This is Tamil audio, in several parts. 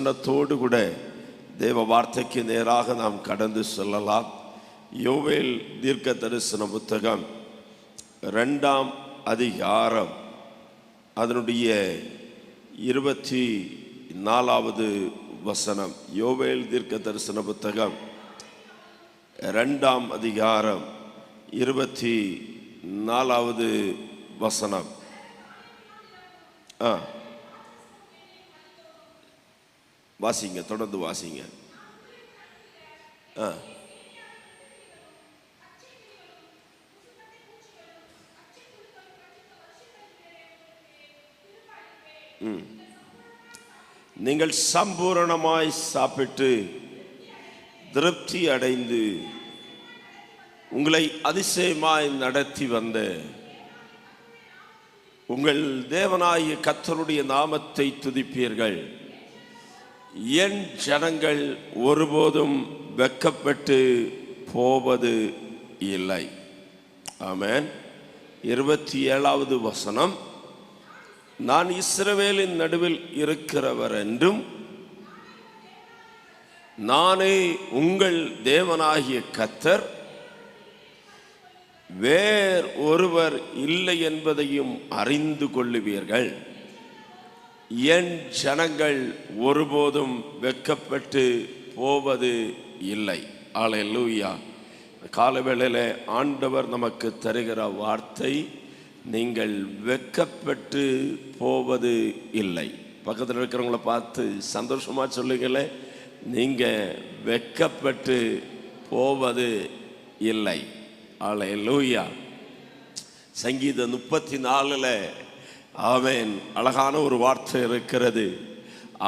வசனத்தோடு கூட தேவ வார்த்தைக்கு நேராக நாம் கடந்து செல்லலாம். யோவேல் தீர்க்க தரிசன புத்தகம் 2ஆம் அதிகாரம் அதனுடைய 24வது வசனம். யோவேல் தீர்க்க தரிசன புத்தகம் 2ஆம் அதிகாரம் 24வது வசனம். வாசிங்க, தொடர்ந்து வாசிங்க. நீங்கள் சம்பூரணமாய் சாப்பிட்டு திருப்தி அடைந்து உங்களை அதிசயமாய் நடத்தி வந்த உங்கள் தேவனாகிய கர்த்தருடைய நாமத்தை துதிப்பீர்கள். என் ஜனங்கள் ஒருபோதும் வெட்கப்பட்டு போவது இல்லை. ஆமென். 27வது வசனம். நான் இஸ்ரவேலின் நடுவில் இருக்கிறவர் என்றும் நானே உங்கள் தேவனாகிய கர்த்தர், வேறு ஒருவர் இல்லை என்பதையும் அறிந்து கொள்ளுவீர்கள். என் ஜனங்கள் ஒருபோதும் வெட்கப்பட்டு போவது இல்லை. அல்லேலூயா. காலவேளையில் ஆண்டவர் நமக்கு தருகிற வார்த்தை, நீங்கள் வெட்கப்பட்டு போவது இல்லை. பக்கத்தில் இருக்கிறவங்கள பார்த்து சந்தோஷமா சொல்லுங்களே, நீங்க வெட்கப்பட்டு போவது இல்லை. அல்லேலூயா. சங்கீதம் 34 ஆமென் அழகான ஒரு வார்த்தை இருக்கிறது.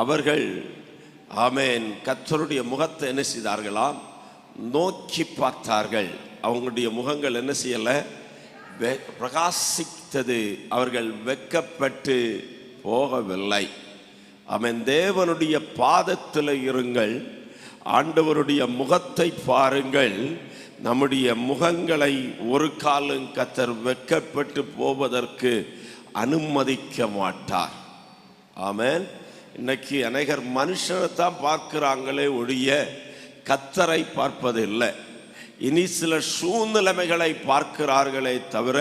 அவர்கள் ஆமென் கர்த்தருடைய முகத்தை என்ன செய்தார்களாம்? நோக்கி பார்த்தார்கள். அவங்களுடைய முகங்கள் என்ன செய்யல? பிரகாசித்தது. அவர்கள் வெட்கப்பட்டு போகவில்லை. ஆமென். தேவனுடைய பாதத்தில் இருங்கள், ஆண்டவருடைய முகத்தை பாருங்கள். நம்முடைய முகங்களை ஒரு காலம் கர்த்தர் வெட்கப்பட்டு போவதற்கு அனுமதிக்க மாட்டார். ஆமென். இன்னைக்கு அநேகர் மனுஷனை தான் பார்க்கிறாங்களே ஒழிய கர்த்தரை பார்ப்பதில்லை. இனி சில சூழ்நிலைமைகளை பார்க்கிறார்களே தவிர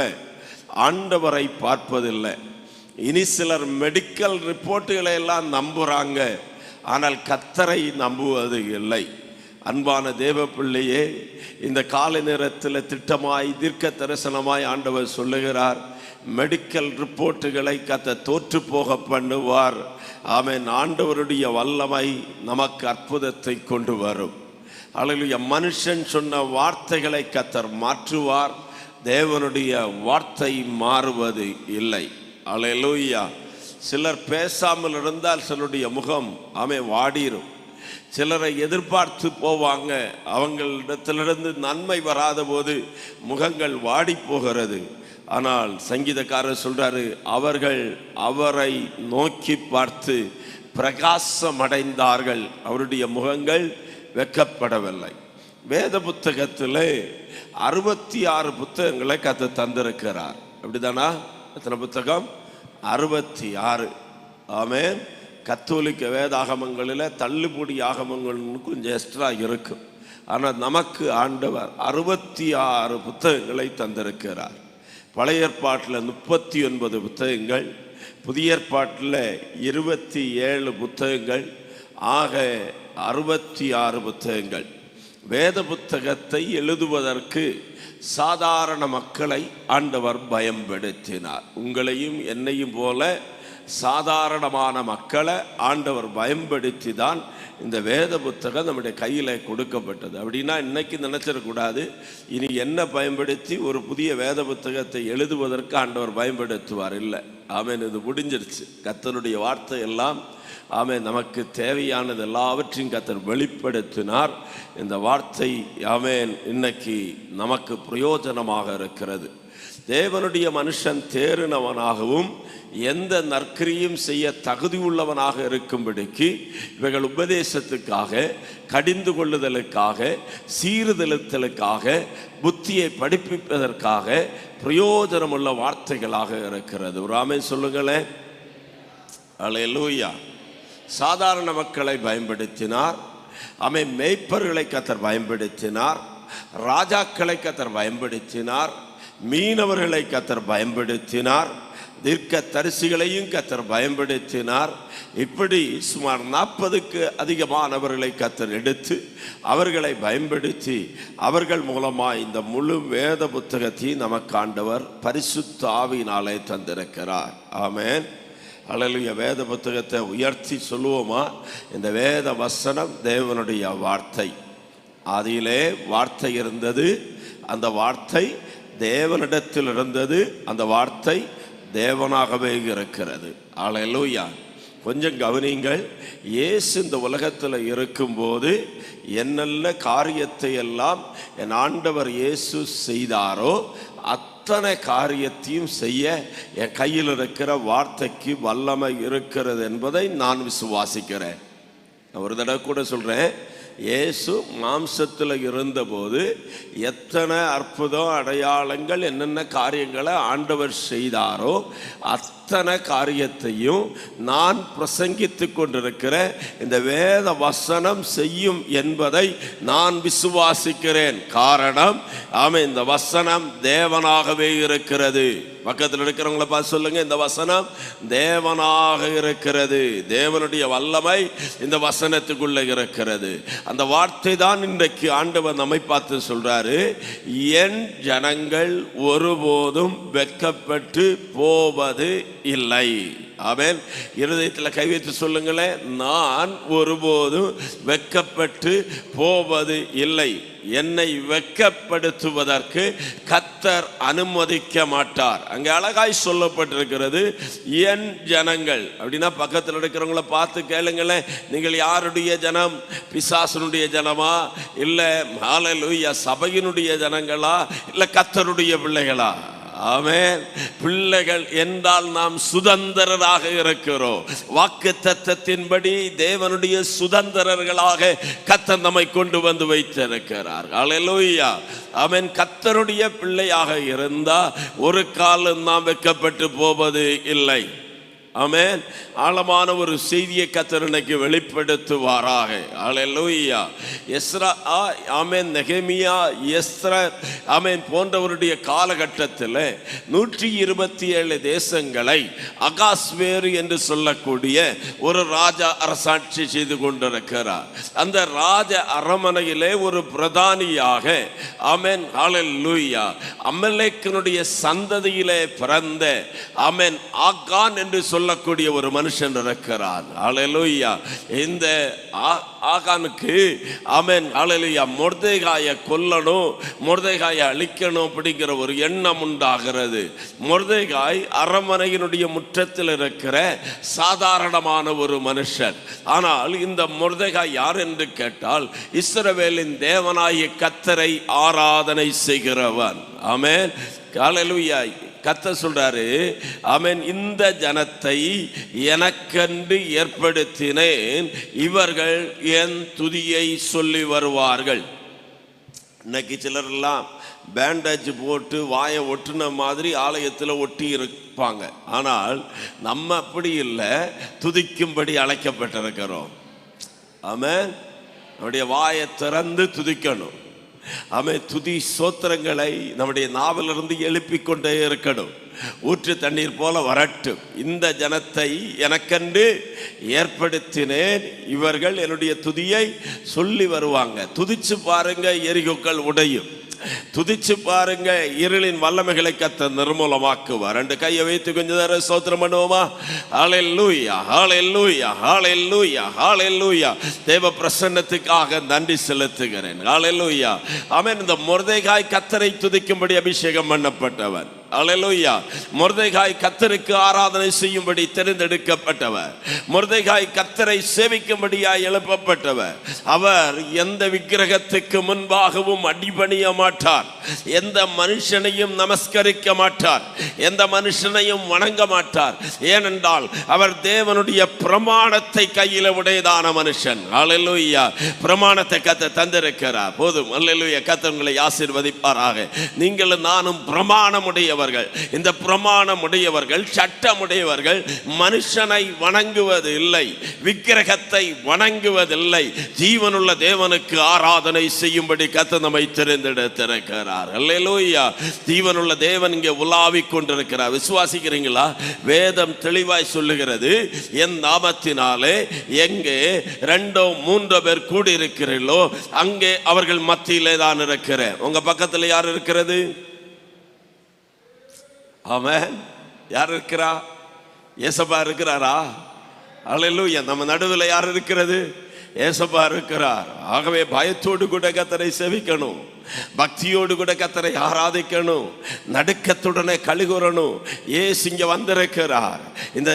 ஆண்டவரை பார்ப்பதில்லை. இனி சிலர் மெடிக்கல் ரிப்போர்ட்டுகளை எல்லாம் நம்புறாங்க, ஆனால் கர்த்தரை நம்புவது இல்லை. அன்பான தேவ பிள்ளையே, இந்த காலை நேரத்தில் திட்டமாய் தீர்க்க தரிசனமாய் ஆண்டவர் சொல்லுகிறார், மெடிக்கல் ரிப்போர்ட்டுகளை கர்த்தர் தோற்று போக பண்ணுவார். ஆமென். ஆண்டவருடைய வல்லமை நமக்கு அற்புதத்தை கொண்டு வரும். அல்லேலூயா. மனுஷன் சொன்ன வார்த்தைகளை கர்த்தர் மாற்றுவார், தேவனுடைய வார்த்தை மாறுவது இல்லை. அல்லேலூயா. சிலர் பேசாமல் இருந்தால் சிலருடைய முகம் வாடிரும். சிலரை எதிர்பார்த்து போவாங்க, அவங்களிடத்திலிருந்து நன்மை வராத போது முகங்கள் வாடி போகிறது. ஆனால் சங்கீதக்காரர் சொல்றாரு, அவர்கள் அவரை நோக்கி பார்த்து பிரகாசம் அடைந்தார்கள், அவருடைய முகங்கள் வெட்கப்படவில்லை. வேத புத்தகத்திலே 66 புத்தகங்களை கர்த்தர் தந்திருக்கிறார். அப்படிதானா? எத்தனை புத்தகம்? 66. ஆமென். கத்தோலிக்க வேதாகமங்களில் தள்ளுபடி ஆகமங்கள் கொஞ்சம் எக்ஸ்ட்ரா இருக்கும். ஆனால் நமக்கு ஆண்டவர் 66 புத்தகங்களை தந்திருக்கிறார். பழைய ஏற்பாட்டில் 39 புத்தகங்கள், புதிய ஏற்பாட்டில் 27 புத்தகங்கள், ஆக 66 புத்தகங்கள். வேத புத்தகத்தை எழுதுவதற்கு சாதாரண மக்களை ஆண்டவர் பயன்படுத்தினார். உங்களையும் என்னையும் போல சாதாரணமான மக்களை ஆண்டவர் பயன்படுத்தி தான் இந்த வேத புத்தகம் நம்முடைய கையில் கொடுக்கப்பட்டது. அப்படின்னா இன்னைக்கு நினைச்சிடக்கூடாது, இனி என்ன பயன்படுத்தி ஒரு புதிய வேத புத்தகத்தை எழுதுவதற்கு ஆண்டவர் பயன்படுத்துவார். இல்லை. ஆமென். இது முடிஞ்சிருச்சு. கர்த்தருடைய வார்த்தை எல்லாம் ஆமென் நமக்கு தேவையானது எல்லாவற்றையும் கர்த்தர் வெளிப்படுத்தினார். இந்த வார்த்தை ஆமென் இன்னைக்கு நமக்கு பிரயோஜனமாக இருக்கிறது. தேவனுடைய மனுஷன் தேறினவனாகவும் எந்த நற்கிரியும் செய்ய தகுதி உள்ளவனாக இருக்கும்படிக்கு இவைகள் உபதேசத்துக்காக, கடிந்து கொள்ளுதலுக்காக, சீர்திருத்தலுக்காக, புத்தியை படிப்பிப்பதற்காக பிரயோஜனமுள்ள வார்த்தைகளாக இருக்கிறது. ஒரு ஆமென் சொல்லுங்களேன். அல்லேலூயா. சாதாரண மக்களை பயன்படுத்தினார். ஆமென். மேய்ப்பர்களை கர்த்தர் பயன்படுத்தினார். ராஜாக்களை கர்த்தர் பயன்படுத்தினார். மீனவர்களை கர்த்தர் பயன்படுத்தினார். தீர்க்க தரிசிகளையும் கர்த்தர் பயன்படுத்தினார். இப்படி சுமார் 40க்கு அதிகமானவர்களை கர்த்தர் எடுத்து அவர்களை பயன்படுத்தி அவர்கள் மூலமாக இந்த முழு வேத புத்தகத்தையும் நமக்கு ஆண்டவர் பரிசுத்த ஆவியினாலே தந்திருக்கிறார். ஆமென். அல்லேலூயா. வேத புத்தகத்தை உயர்த்தி சொல்லுவோமா? இந்த வேத வசனம் தேவனுடைய வார்த்தை. அதிலே வார்த்தை இருந்தது, அந்த வார்த்தை தேவனிடத்தில் இருந்தது, அந்த வார்த்தை தேவனாகவே இருக்கிறது. அல்லேலூயா. கொஞ்சம் கவனிங்கள். இயேசு இந்த உலகத்தில் இருக்கும்போது என்னென்ன காரியத்தை எல்லாம் என் ஆண்டவர் இயேசு செய்தாரோ அத்தனை காரியத்தையும் செய்ய என் கையில் இருக்கிற வார்த்தைக்கு வல்லமை இருக்கிறது என்பதை நான் விசுவாசிக்கிறேன். நான் ஒரு தடவை கூட சொல்கிறேன், இயேசு மாம்சத்தில் இருந்தபோது எத்தனை அற்புதம் அடையாளங்கள் என்னென்ன காரியங்களை ஆண்டவர் செய்தாரோ அத்தனை காரியத்தையும் நான் பிரசங்கித்து கொண்டிருக்கிற இந்த வேத வசனம் செய்யும் என்பதை நான் விசுவாசிக்கிறேன். காரணம், ஆமென், இந்த வசனம் தேவனாகவே இருக்கிறது. பக்கத்தில் இருக்கிறவங்கள பார்த்து சொல்லுங்க, இந்த வசனம் தேவனாக இருக்கிறது. தேவனுடைய வல்லமை இந்த வசனத்துக்குள்ள இருக்கிறது. அந்த வார்த்தை தான் இன்றைக்கு ஆண்டவர் நம்மை பார்த்து சொல்றாரு, என் ஜனங்கள் ஒருபோதும் வெட்கப்பட்டு போவது இல்லை. ஆமென். இருதயத்தில் கை வைத்து சொல்லுங்களேன், நான் ஒருபோதும் வெட்கப்பட்டு போவது இல்லை. என்னை வெட்கப்படுத்துவதற்கு கர்த்தர் அனுமதிக்க மாட்டார். அங்கே அழகாய் சொல்லப்பட்டிருக்கிறது, என் ஜனங்கள் அப்படின்னா பக்கத்தில் இருக்கிறவங்கள பார்த்து கேளுங்களேன், நீங்கள் யாருடைய ஜனம்? பிசாசனுடைய ஜனமா, இல்லை ஹல்லேலூயா சபையினுடைய ஜனங்களா, இல்லை கர்த்தருடைய பிள்ளைகளா? ஆமென். பிள்ளைகள் என்றால் நாம் சுதந்திரராக இருக்கிறோம். வாக்கு தத்தத்தின்படி தேவனுடைய சுதந்திரர்களாக கர்த்தர் நம்மை கொண்டு வந்து வைத்திருக்கிறார். ஹல்லேலூயா. ஆமென். கர்த்தருடைய பிள்ளையாக இருந்தா ஒரு காலம் நாம் வெட்கப்பட்டு போவது இல்லை. ஆமென். ஆழமான ஒரு செய்தியை கர்த்தர் இன்னைக்கு வெளிப்படுத்துவாராக. ஹல்லேலூயா. எஸ்ரா, ஆமென், நெகேமியா, எஸ்ரா, ஆமென் போன்றவருடைய காலகட்டத்தில் 127 தேசங்களை அகாஸ்வேரு என்று சொல்லக்கூடிய ஒரு ராஜா அரசாட்சி செய்து கொண்டிருக்கிறார். அந்த ராஜ அரமனையிலே ஒரு பிரதானியாக, ஆமென், ஹல்லேலூயா, அமலேக்கினுடைய சந்ததியிலே பிறந்த, ஆமென், ஆகான் என்று சொல்லக்கூடிய ஒரு மனுஷன் இருக்கிறார். ஹல்லேலூயா. இந்த ஆகானுக்கு, ஆமென், ஹல்லேலூயா, மொர்தெகாயை கொல்லணும், மொர்தெகாயை அழிக்கணும் அப்படிங்கிற ஒரு எண்ணம் உண்டாகிறது. மொர்தெகாய் அரண்மனையினுடைய முற்றத்தில் இருக்கிற சாதாரணமான ஒரு மனுஷன். ஆனால் இந்த மொர்தெகாய் யார் என்று கேட்டால், இஸ்ரவேலின் தேவனாகிய கர்த்தரை ஆராதனை செய்கிறவன். ஆமென். ஹல்லேலூயா. கர்த்தர் சொல்றாரு, ஆமென், இந்த ஜனத்தை எனக்கென்று ஏற்படுத்தினேன், இவர்கள் என் துதியை சொல்லி வருவார்கள். இன்னைக்கு சிலர் எல்லாம் பேண்டேஜ் போட்டு வாயை ஒட்டுன மாதிரி ஆலயத்தில் ஒட்டி இருப்பாங்க. ஆனால் நம்ம அப்படி இல்லை, துதிக்கும்படி அழைக்கப்பட்டிருக்கிறோம். ஆமென். நம்முடைய வாயை திறந்து துதிக்கணும். ஆமென். துதி சோத்திரங்களை நம்முடைய நாவிலிருந்து எழுப்பிக் கொண்டே இருக்கணும். ஊற்று தண்ணீர் போல வரட்டும். இந்த ஜனத்தை எனக்கென்று ஏற்படுத்தினேன், இவர்கள் என்னுடைய துதியை சொல்லி வருவாங்க. துதிச்சு பாருங்க, எரிகோக்கள் உடையும். துதிச்சு பாருங்க, இருளின் வல்லமைகளை கர்த்தர் நிர்மூலமாக்குவார். ரெண்டு கையை வைத்து கொஞ்ச நேரம் ஸ்தோத்திரம் பண்ணுவோமா? ஹல்லேலூயா, ஹல்லேலூயா, ஹல்லேலூயா, ஹல்லேலூயா. தேவ பிரசன்னத்துக்காக நன்றி செலுத்துகிறேன். ஹல்லேலூயா. ஆமென். இந்த மொர்தெகாய் கர்த்தரை துதிக்கும்படி அபிஷேகம் பண்ணப்பட்டவர். ஹல்லேலூயா. மொர்தெகாய் கர்த்தருக்கு ஆராதனை செய்யும்படி தெரிந்தெடுக்கப்பட்டவர். மொர்தெகாய் கர்த்தரை சேவிக்கும்படியாய் எழுப்பப்பட்டவர். அவர் எந்த விக்கிரகத்துக்கு முன்பாகவும் அடிபணிய மாட்டார். எந்த மனுஷனையும் நமஸ்கரிக்க மாட்டார். எந்த மனுஷனையும் வணங்க மாட்டார். ஏனென்றால் அவர் தேவனுடைய பிரமாணத்தை கையில் உடையதான மனுஷன். ஹல்லேலூயா. பிரமாணத்தை கர்த்தர் தந்திருக்கிறார். போதும். ஹல்லேலூயா. கர்த்தர் உங்களை ஆசீர்வதிப்பாராக. நீங்களும் நானும் பிரமாணமுடைய உடையவர்கள், இந்த பிரமாணம் உடையவர்கள், சட்டமுடையவர்கள் மனுஷனை வணங்குவது இல்லை, விக்கிரகத்தை வணங்குவதில்லை, ஜீவனுள்ள தேவனுக்கு ஆராதனை செய்யும்படி கர்த்தர் நம்மை தெரிந்தெடுத்திருக்கிறார். அல்லேலூயா. ஜீவனுள்ள தேவன் இங்கே உலாவிக் கொண்டிருக்கிறார். விசுவாசிக்கிறீங்களா? வேதம் தெளிவாய் சொல்லுகிறது, என் நாமத்தினாலே எங்கே 2-3 பேர் கூடி இருக்கிறீர்களோ அங்கே அவர்கள் மத்தியிலே தான் இருக்கிறேன். உங்க பக்கத்துல யார் இருக்கிறது? ஆமென். யார் இருக்கிறா? ஏசப்பா இருக்கிறாரா? அல்லேலூயா. நம்ம நடுவில் யார் இருக்கிறது? ஏசப்பா இருக்கிறார். ஆகவே பயத்தோடு கூட கர்த்தரை சேவிக்கணும், பக்தியோடு கூட கர்த்தரை ஆராதிக்கணும், நடுக்கத்துடனே கழுகுறணும். ஏசு இங்க வந்திருக்கிறார். இந்த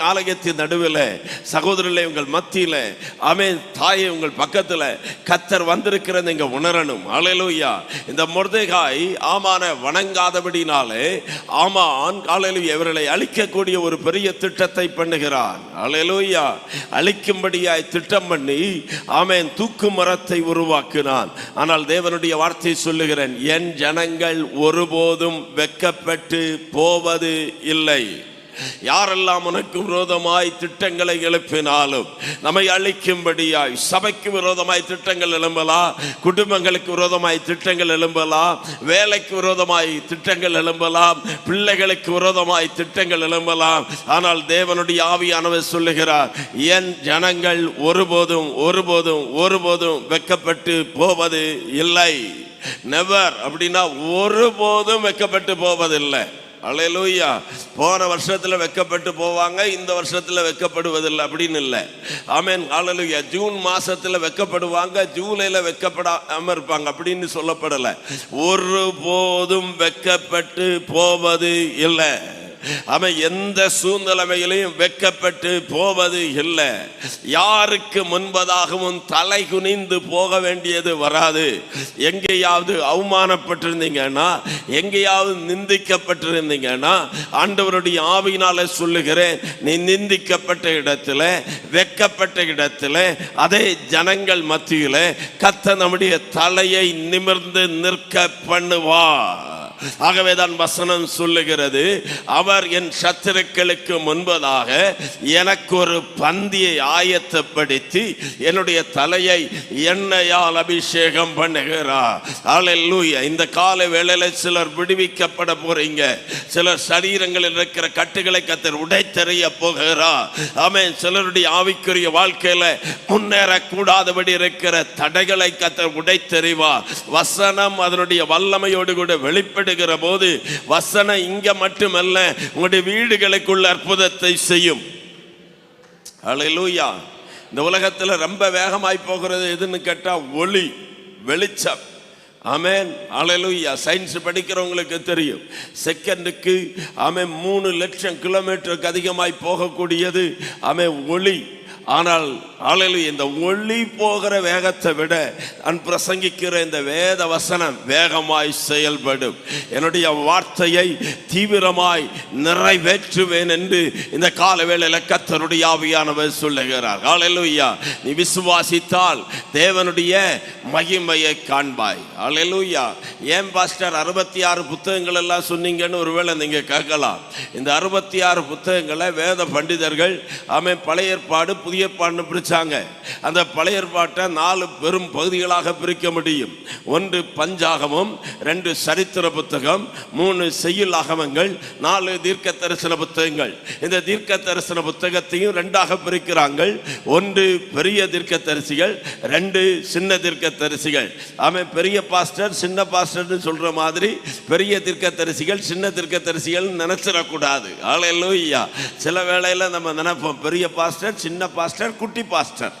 ஆலயத்தின் நடுவில் சகோதரர்களே, உங்கள் மத்தியில் ஆமென், தாயை உங்கள் பக்கத்தில் கர்த்தர் வந்திருக்கிறது இங்க உணரணும். அல்லேலூயா. இந்த மொர்தெகாய் ஆமான வணங்காதபடினாலே ஆமான் அல்லேலூயா இவர்களை அழிக்கக்கூடிய ஒரு பெரிய திட்டத்தை பண்ணுகிறான். அல்லேலூயா. அழிக்கும்படியாய் திட்டம் பண்ணி ஆமென் தூக்கு மரத்தை உருவாக்கினான். ஆனால் தேவனுடைய வார்த்தை சொல்லுகிறேன், என் ஜனங்கள் ஒருபோதும் வெட்கப்பட்டு போவது இல்லை. யாரெல்லாம் உனக்கு விரோதமாய் திட்டங்களை எழுப்பினாலும், நம்மை அழிக்கும்படியாய் சபைக்கு விரோதமாய் திட்டங்கள் எழும்பலாம், குடும்பங்களுக்கு விரோதமாய் திட்டங்கள் எழும்பலாம், வேலைக்கு விரோதமாய் திட்டங்கள் எழும்பலாம், பிள்ளைகளுக்கு விரோதமாய் திட்டங்கள் எழும்பலாம். ஆனால் தேவனுடைய ஆவியானவர் சொல்லுகிறார், என் ஜனங்கள் ஒருபோதும் ஒருபோதும் ஒருபோதும் வெட்கப்பட்டு போவது இல்லை. நெவர் அப்படின்னா ஒருபோதும் வெட்கப்பட்டு போவதில்லை. அல்லேலூயா. போன வருஷத்துல வெட்கப்பட்டு போவாங்க, இந்த வருஷத்துல வெட்கப்படுவதில்லை அப்படின்னு இல்லை. ஆமென். அல்லேலூயா. ஜூன் மாசத்துல வெட்கப்படுவாங்க, ஜூலைல வெட்கப்படாம இருப்பாங்க அப்படின்னு சொல்லப்படலை. ஒருபோதும் வெட்கப்பட்டு போவது இல்லை. அவன் எந்த சூழ்நிலையிலையும் வெட்கப்பட்டு போவது இல்லை. யாருக்கு முன்பதாகவும் தலை குனிந்து போக வேண்டியது வராது. எங்கேயாவது அவமானப்பட்டிருந்தீங்கன்னா, எங்கேயாவது நிந்திக்கப்பட்டிருந்தீங்கன்னா, ஆண்டவருடைய ஆவியினால சொல்லுகிறேன், நீ நிந்திக்கப்பட்ட இடத்துல, வெட்கப்பட்ட இடத்துல, அதே ஜனங்கள் மத்தியில கர்த்தர் நம்முடைய தலையை நிமிர்ந்து நிற்க பண்ணுவார். ஆகவேதான் வசனம் சொல்லுகிறது, அவர் என் சத்துருக்களுக்கு முன்பதாக எனக்கு ஒரு பந்தியை ஆயத்தப்படுத்தி என்னுடைய தலையை எண்ணெயால் அபிஷேகம் பண்ணுகிறார். அல்லேலூயா. இந்த கால வேளையில சிலர் விடுவிக்கப்பட போறீங்க. சிலர் சரீரங்களில் இருக்கிற கட்டுகளை கர்த்தர் உடைத்தெறிய போகிறார். ஆமென். சிலருடைய ஆவிக்குரிய வாழ்க்கையில முன்னேறக்கூடாதபடி இருக்கிற தடைகளை கர்த்தர் உடைத்தெறிவார். வசனம் அதனுடைய வல்லமையோடு கூட வெளிப்பட போது வசனம் இங்க மட்டுமல்ல, உங்களுடைய வீடுகளுக்குள்ள அற்புதத்தை செய்யும். அல்லேலூயா. இந்த உலகத்துல ரொம்ப வேகமாய் போகிறது எதுன்னு கேட்டா ஒளி, வெளிச்சம். ஆமென். அல்லேலூயா. சயின்ஸ் படிக்கிறவங்களுக்கு தெரியும், செகண்டுக்கு ஆமென் 3 லட்சம் கிலோமீட்டருக்கு அதிகமாய் போகக்கூடியது ஆமென் ஒளி. ஆனால் அல்லேலூயா, இந்த ஒளி போகிற வேகத்தை விட நான் பிரசங்கிக்கிற இந்த வேத வசனம் வேகமாய் செயல்படும். என்னுடைய வார்த்தையை தீவிரமாய் நிறைவேற்றுவேன் என்று இந்த கால வேளையில கர்த்தருடைய ஆவியானவர் சொல்லுகிறார். அல்லேலூயா. நீ விசுவாசித்தால் தேவனுடைய மகிமையை காண்பாய். அல்லேலூயா. ஏன் பாஸ்டர் 66 புத்தகங்கள் எல்லாம் சொன்னீங்கன்னு ஒருவேளை நீங்க கேட்கலாம். இந்த 66 புத்தகங்களை வேத பண்டிதர்கள் ஆமென் பழைய ஏற்பாடு புதிய ஏற்பாடு பிரிச்சாங்க. அந்த பழைய ஏற்பாட்டை 4 பெரும் பகுதிகளாக பிரிக்க முடியும். 1 பஞ்சாகமம், 2 சரித்திர புத்தகம், 3 செய்யுள் ஆகமங்கள், 4 தீர்க்க தரிசன புத்தகங்கள். இந்த தீர்க்க தரிசன புத்தகத்தையும் 2ஆக பிரிக்கிறாங்க. 1 பெரிய தீர்க்க தரிசிகள், 2 சின்ன தீர்க்க தரிசிகள். ஆமென். பெரிய பாஸ்டர் சின்ன பாஸ்டர்னு சொல்ற மாதிரி பெரிய தீர்க்க தரிசிகள் சின்ன தீர்க்க தரிசிகள் நினைச்சிடக்கூடாது. அல்லேலூயா. சில வேளையில நம்ம நினைப்போம், பெரிய பாஸ்டர், சின்ன பாஸ்டர், குட்டி பாஸ்டர்.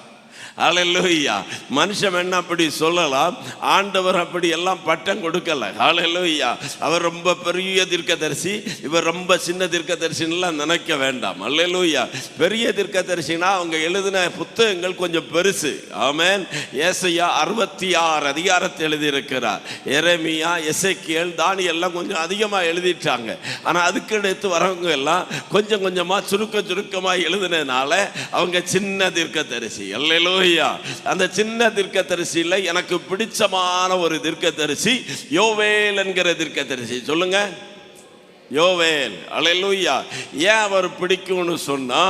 ஹல்லேலூயா. மனுஷன் என்ன அப்படி சொல்லலாம், ஆண்டவர் அப்படி எல்லாம் பட்டம் கொடுக்கல. ஹல்லேலூயா. அவர் ரொம்ப பெரிய தீர்க்கதரிசி, இவர் ரொம்ப சின்ன தீர்க்கதரிசின்னுலாம் நினைக்க வேண்டாம். ஹல்லேலூயா. பெரிய தீர்க்கதரிசினா அவங்க எழுதின புத்தகங்கள் கொஞ்சம் பெருசு. ஆமென். ஏசாயா 66 அதிகாரத்தை எழுதியிருக்கிறார். எரேமியா, எசேக்கியேல், தானியேல் கொஞ்சம் அதிகமாக எழுதிட்டாங்க. ஆனால் அதுக்கு எடுத்து வரவங்க எல்லாம் கொஞ்சம் கொஞ்சமாக சுருக்கமாக எழுதினதுனால அவங்க சின்ன தீர்க்கதரிசி. ஹல்லேலூயா. அந்த சின்ன தீர்க்கதரிசியில எனக்கு பிடிச்சமான ஒரு தீர்க்கதரிசி யோவேல் என்கிற தீர்க்கதரிசி. சொல்லுங்க. யோவேல். அல்லேலூயா. ஏன் அவர் பிடிக்கும்னு சொன்னா,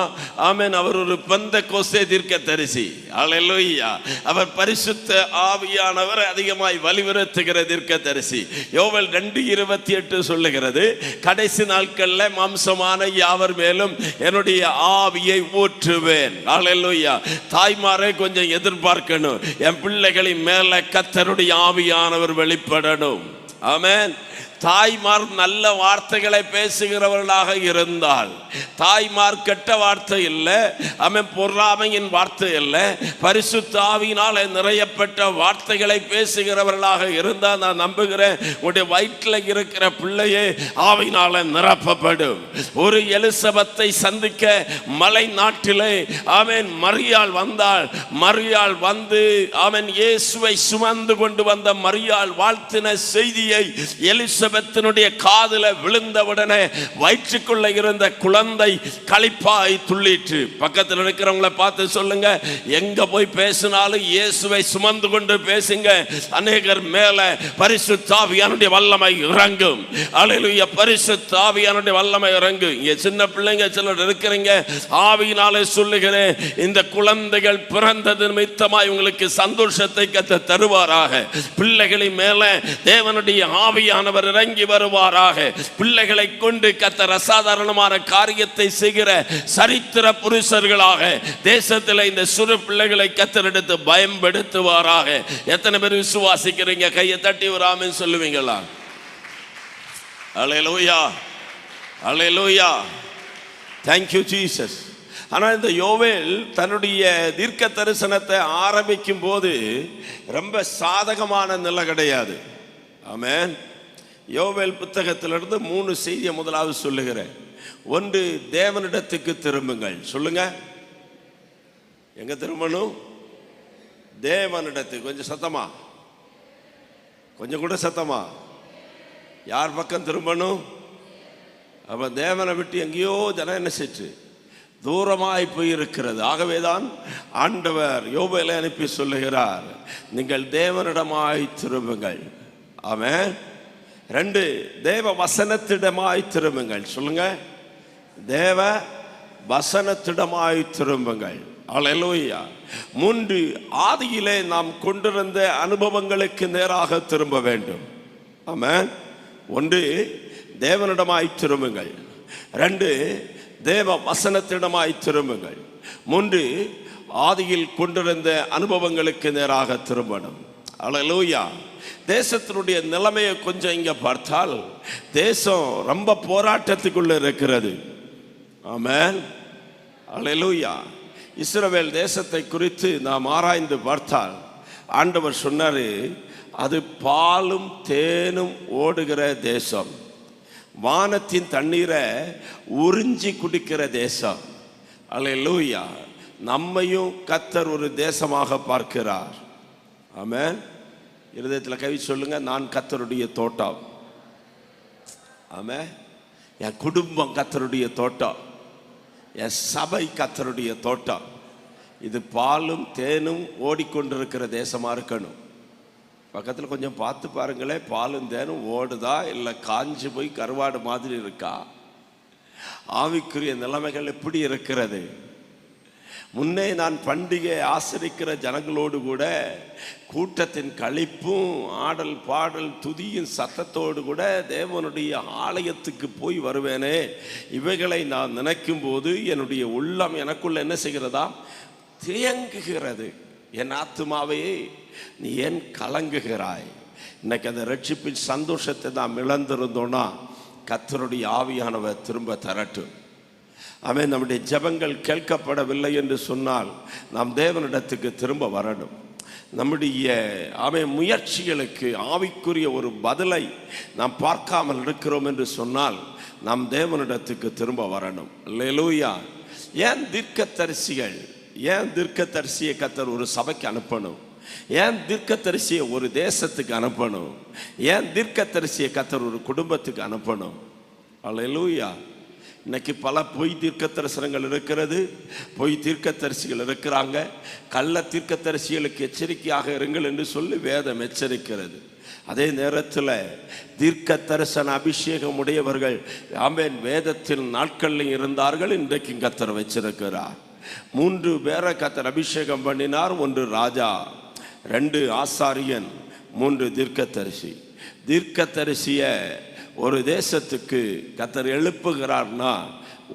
ஆமென், அவர் ஒரு பெந்தெக்கோஸ்தே தீர்க்கதரிசி. அல்லேலூயா. அவர் பரிசுத்த ஆவியானவர் அதிகமாய் வலியுறுத்துகிற தீர்க்கதரிசி. யோவேல் 2:28 சொல்லுகிறது, கடைசி நாட்கள்ல மாம்சமான யாவர் மேலும் என்னுடைய ஆவியை ஊற்றுவேன். அல்லேலூயா. தாய்மாரை கொஞ்சம் எதிர்பார்க்கணும், என் பிள்ளைகளின் மேல கர்த்தருடைய ஆவியானவர் வெளிப்படணும். ஆமென். தாய்மார் நல்ல வார்த்தைகளை பேசுகிறவர்களாக இருந்தால், தாய்மார் கெட்ட வார்த்தை இல்லை, அவன் பொறாமையின் வார்த்தை இல்லை, பரிசுத்த ஆவியினால் நிறையப்பட்ட வார்த்தைகளை பேசுகிறவர்களாக இருந்தால், நான் நம்புகிறேன் உடைய வயிற்றில் இருக்கிற பிள்ளையே ஆவியினால நிரப்பப்படும். ஒரு எலிசபெத்தை சந்திக்க மலை நாட்டிலே ஆமென் மரியாள் வந்தாள். மரியாள் வந்து ஆமென் இயேசுவை சுமந்து கொண்டு வந்த மரியாள் வாழ்த்தின செய்தியை எலிசபெத்தினுடைய காதுல விழுந்தவுடனே வயிற்றுக்குள்ள இருந்த குழந்தை களிப்பாய் துள்ளிற்று. பக்கத்தில் இருக்கிறவங்களை பார்த்து சொல்லுங்க, எங்க போய் பேசினாலும் இயேசுவை சுமந்து கொண்டு பேசுங்க. அநேகர் மேல பரிசுத்த ஆவியானுடைய வல்லமை இறங்கும். அல்லேலூயா. பரிசுத்த ஆவியானுடைய வல்லமை இறங்கும். இங்க சின்ன பிள்ளைங்க சிலர் இருக்கிறீங்க, ஆவியினாலே சொல்லுகிறேன், இந்த குழந்தைகள் பிறந்தது நிமித்தமாய் உங்களுக்கு சந்தோஷத்தை கத்த தருவாராக. பிள்ளைகளின் மேல தேவனுடைய ஆவியானவர் இறங்கி வருவாராக. பிள்ளைகளை கொண்டு கர்த்தர் அசாதாரணமான காரியத்தை செய்கிற சரித்திர புருஷர்களாக தேசத்தில் இந்த சிறு பிள்ளைகளை கர்த்தர் எடுத்து பயன்படுத்துவாராக. எத்தனை பேர் விசுவாசிக்கிறீங்க? கையை தட்டி ஒரு ஆமென் சொல்லுவீங்களா? அல்லேலூயா. அல்லேலூயா. Thank you Jesus. ஆனால் இந்த யோவேல் தன்னுடைய தீர்க்க தரிசனத்தை ஆரம்பிக்கும் போது ரொம்ப சாதகமான நிலை கிடையாது. ஆமென். யோவேல் புத்தகத்திலிருந்து 3 செய்தியை முதலாவது சொல்லுகிறேன். ஒன்று, தேவனிடத்துக்கு திரும்புங்கள். சொல்லுங்க, எங்க திரும்பணும்? தேவனிடத்துக்கு. கொஞ்சம் சத்தமா, கொஞ்சம் கூட சத்தமா. யார் பக்கம் திரும்பணும்? அப்ப தேவனை விட்டு எங்கேயோ ஜனம் என்ன செஞ்சு தூரமாய் போயிருக்கிறது. ஆகவேதான் ஆண்டவர் யோவேலை அனுப்பி சொல்லுகிறார், நீங்கள் தேவனிடமாய் திரும்புங்கள். ஆமென். 2, தேவ வசனத்திடமாய் திரும்புங்கள். சொல்லுங்க, தேவ வசனத்திடமாய் திரும்புங்கள். அல்லேலூயா. 3, ஆதியிலே நாம் கொண்டிருந்த அனுபவங்களுக்கு நேராக திரும்ப வேண்டும். ஆமென். 1, தேவனிடமாய் திரும்புங்கள். 2, தேவ வசனத்திடமாய் திரும்புங்கள். 3, ஆதியில் கொண்டிருந்த அனுபவங்களுக்கு நேராக திரும்பணும். அல்லேலூயா. தேசத்தினுடைய நிலைமையை கொஞ்சம் இங்க பார்த்தால், தேசம் ரொம்ப போராட்டத்துக்குள்ள இருக்கிறது. ஆமென். அல்லேலூயா. இஸ்ரவேல் தேசத்தை குறித்து நாம் ஆராய்ந்து பார்த்தால், ஆண்டவர் சொன்னாரு, அது பாலும் தேனும் ஓடுகிற தேசம், வானத்தின் தண்ணீரை உறிஞ்சி குடிக்கிற தேசம். அல்லேலூயா. நம்மையும் கர்த்தர் ஒரு தேசமாக பார்க்கிறார். ஆமென். இருதயத்தில் கவி சொல்லுங்க, நான் கர்த்தருடைய தோட்டம். ஆமென். என் குடும்பம் கர்த்தருடைய தோட்டம், என் சபை கர்த்தருடைய தோட்டம். இது பாலும் தேனும் ஓடிக்கொண்டிருக்கிற தேசமா இருக்கணும். பக்கத்தில் கொஞ்சம் பார்த்து பாருங்களேன், பாலும் தேனும் ஓடுதா இல்லை காஞ்சு போய் கருவாடு மாதிரி இருக்கா? ஆவிக்குரிய நிலைமைகள் எப்படி இருக்கிறது? முன்னே நான் பண்டிகை ஆசரிக்கிற ஜனங்களோடு கூட கூட்டத்தின் களிப்பும் ஆடல் பாடல் துதியின் சத்தத்தோடு கூட தேவனுடைய ஆலயத்துக்கு போய் வருவேனே. இவைகளை நான் நினைக்கும் போது என்னுடைய உள்ளம் எனக்குள்ள என்ன செய்கிறதா? தேங்குகிறது. என் ஆத்துமாவே, நீ ஏன் கலங்குகிறாய்? இன்னைக்கு அந்த ரட்சிப்பின் சந்தோஷத்தை நாம் இழந்திருந்தோம்னா கர்த்தருடைய ஆவியானவர் திரும்ப தரட்டும். ஆமென். நம்முடைய ஜெபங்கள் கேட்கப்படவில்லை என்று சொன்னால் நாம் தேவனிடத்துக்கு திரும்ப வரணும். நம்முடைய முயற்சிகளுக்கு ஆவிக்குரிய ஒரு பதிலை நாம் பார்க்காமல் இருக்கிறோம் என்று சொன்னால் நாம் தேவனிடத்துக்கு திரும்ப வரணும். அல்லேலூயா. ஏன் தீர்க்கதரிசியை கர்த்தர் ஒரு சபைக்கு அனுப்பணும்? ஏன் தீர்க்கதரிசியை ஒரு தேசத்துக்கு அனுப்பணும்? ஏன் தீர்க்கதரிசியை கர்த்தர் ஒரு குடும்பத்துக்கு அனுப்பணும்? அல்லேலூயா. இன்னைக்கு பல பொய் தீர்க்க தரிசனங்கள் இருக்கிறது, பொய் தீர்க்க தரிசிகள் இருக்கிறாங்க. கள்ள தீர்க்க தரிசிகளுக்கு எச்சரிக்கையாக இருங்கள் என்று சொல்லி வேதம் எச்சரிக்கிறது. அதே நேரத்தில் தீர்க்க தரிசன அபிஷேகம் உடையவர்கள் ஆமென் வேதத்தில் நாட்களில் இருந்தார்கள். இன்றைக்கு கர்த்தர் வச்சிருக்கிறார். 3 பேரை கர்த்தர் அபிஷேகம் பண்ணினார். 1 ராஜா, 2 ஆசாரியன், 3 தீர்க்கதரிசி. தீர்க்கதரிசிய ஒரு தேசத்துக்கு கர்த்தர் எழுப்புகிறார்னா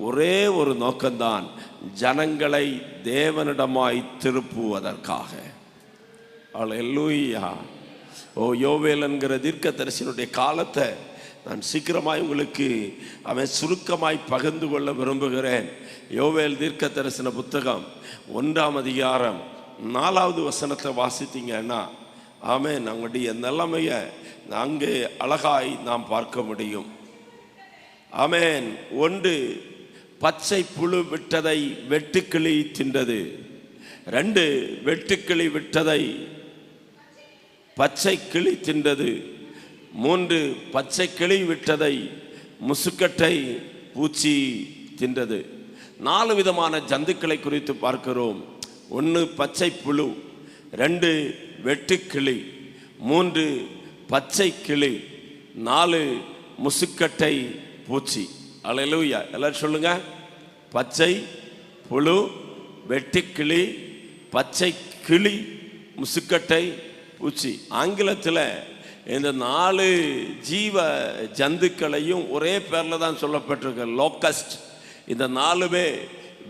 ஒரே ஒரு நோக்கம்தான், ஜனங்களை தேவனிடமாய் திருப்புவதற்காக. அல்லேலூயா. யோவேல் என்கிற தீர்க்கதரிசியினுடைய காலத்தை நான் சீக்கிரமாய் உங்களுக்கு அவன் சுருக்கமாய் பகிர்ந்து கொள்ள விரும்புகிறேன். யோவேல் தீர்க்க தரிசன புத்தகம் 1ஆம் அதிகாரம் 4வது வசனத்தை வாசித்தீங்கன்னா ஆமென் நம்முடைய நிலைமையை அங்கே அழகாய் நாம் பார்க்க முடியும். ஆமென். 1 பச்சை புழு விட்டதை வெட்டுக்கிளி தின்றது. 2 வெட்டுக்கிளி விட்டதை பச்சை கிளி தின்றது. 3 பச்சை கிளி விட்டதை முசுக்கட்டை பூச்சி தின்றது. 4 விதமான ஜந்துக்களை குறித்து பார்க்கிறோம். 1 பச்சை புழு, 2 வெட்டுக்கிளி, 3 பச்சை கிளி, 4 முசுக்கட்டை பூச்சி. அல்லேலூயா. எல்லாரும் சொல்லுங்க. பச்சை புழு, வெட்டுக்கிளி, பச்சை கிளி, முசுக்கட்டை பூச்சி. ஆங்கிலத்தில் இந்த 4 ஜீவ ஜந்துக்களையும் ஒரே பேரில் தான் சொல்லப்பட்டிருக்கு, லோக்கஸ்ட். இந்த 4மே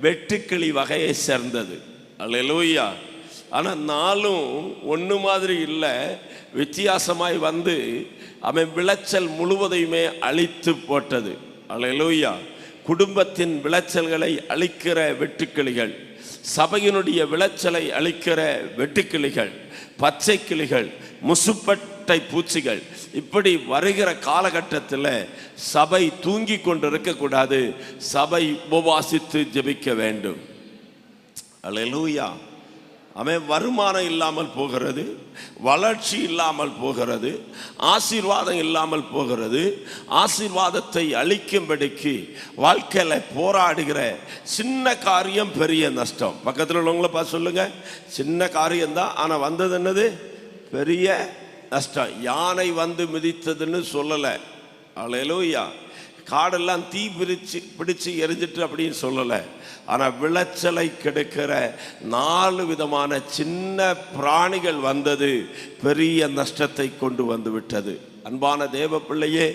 வெட்டுக்கிளி வகையை சேர்ந்தது. அல்லேலூயா. ஆனால் 4ம் ஒன்று மாதிரி இல்லை, வித்தியாசமாய் வந்து அவன் விளைச்சல் முழுவதையுமே அழித்து போட்டது. அல்லேலூயா. குடும்பத்தின் விளைச்சல்களை அழிக்கிற வெட்டுக்கிளிகள், சபையினுடைய விளைச்சலை அழிக்கிற வெட்டுக்கிளிகள், பச்சை கிளிகள், முசுப்பட்டை பூச்சிகள். இப்படி வருகிற காலகட்டத்தில் சபை தூங்கி கொண்டு இருக்கக்கூடாது. சபை உபவாசித்து ஜெபிக்க வேண்டும். அல்லேலூயா. அவன் வருமானம் இல்லாமல் போகிறது, வளர்ச்சி இல்லாமல் போகிறது, ஆசீர்வாதம் இல்லாமல் போகிறது. ஆசீர்வாதத்தை அளிக்கும்படிக்கு வாழ்க்கையில் போராடுகிற சின்ன காரியம் பெரிய நஷ்டம். பக்கத்தில் உள்ளவங்கள பார்த்து சொல்லுங்க, சின்ன காரியம்தான், ஆனால் வந்தது என்னது? பெரிய நஷ்டம். யானை வந்து மிதித்ததுன்னு சொல்லலை. அல்லேலூயா. காடெல்லாம் தீ பிடிச்சு எரிஞ்சிட்டு அப்படின்னு சொல்லலை. ஆனால் விளைச்சலை கெடுக்கிற 4 விதமான சின்ன பிராணிகள் வந்தது, பெரிய நஷ்டத்தை கொண்டு வந்து விட்டது. அன்பான தேவ பிள்ளையே,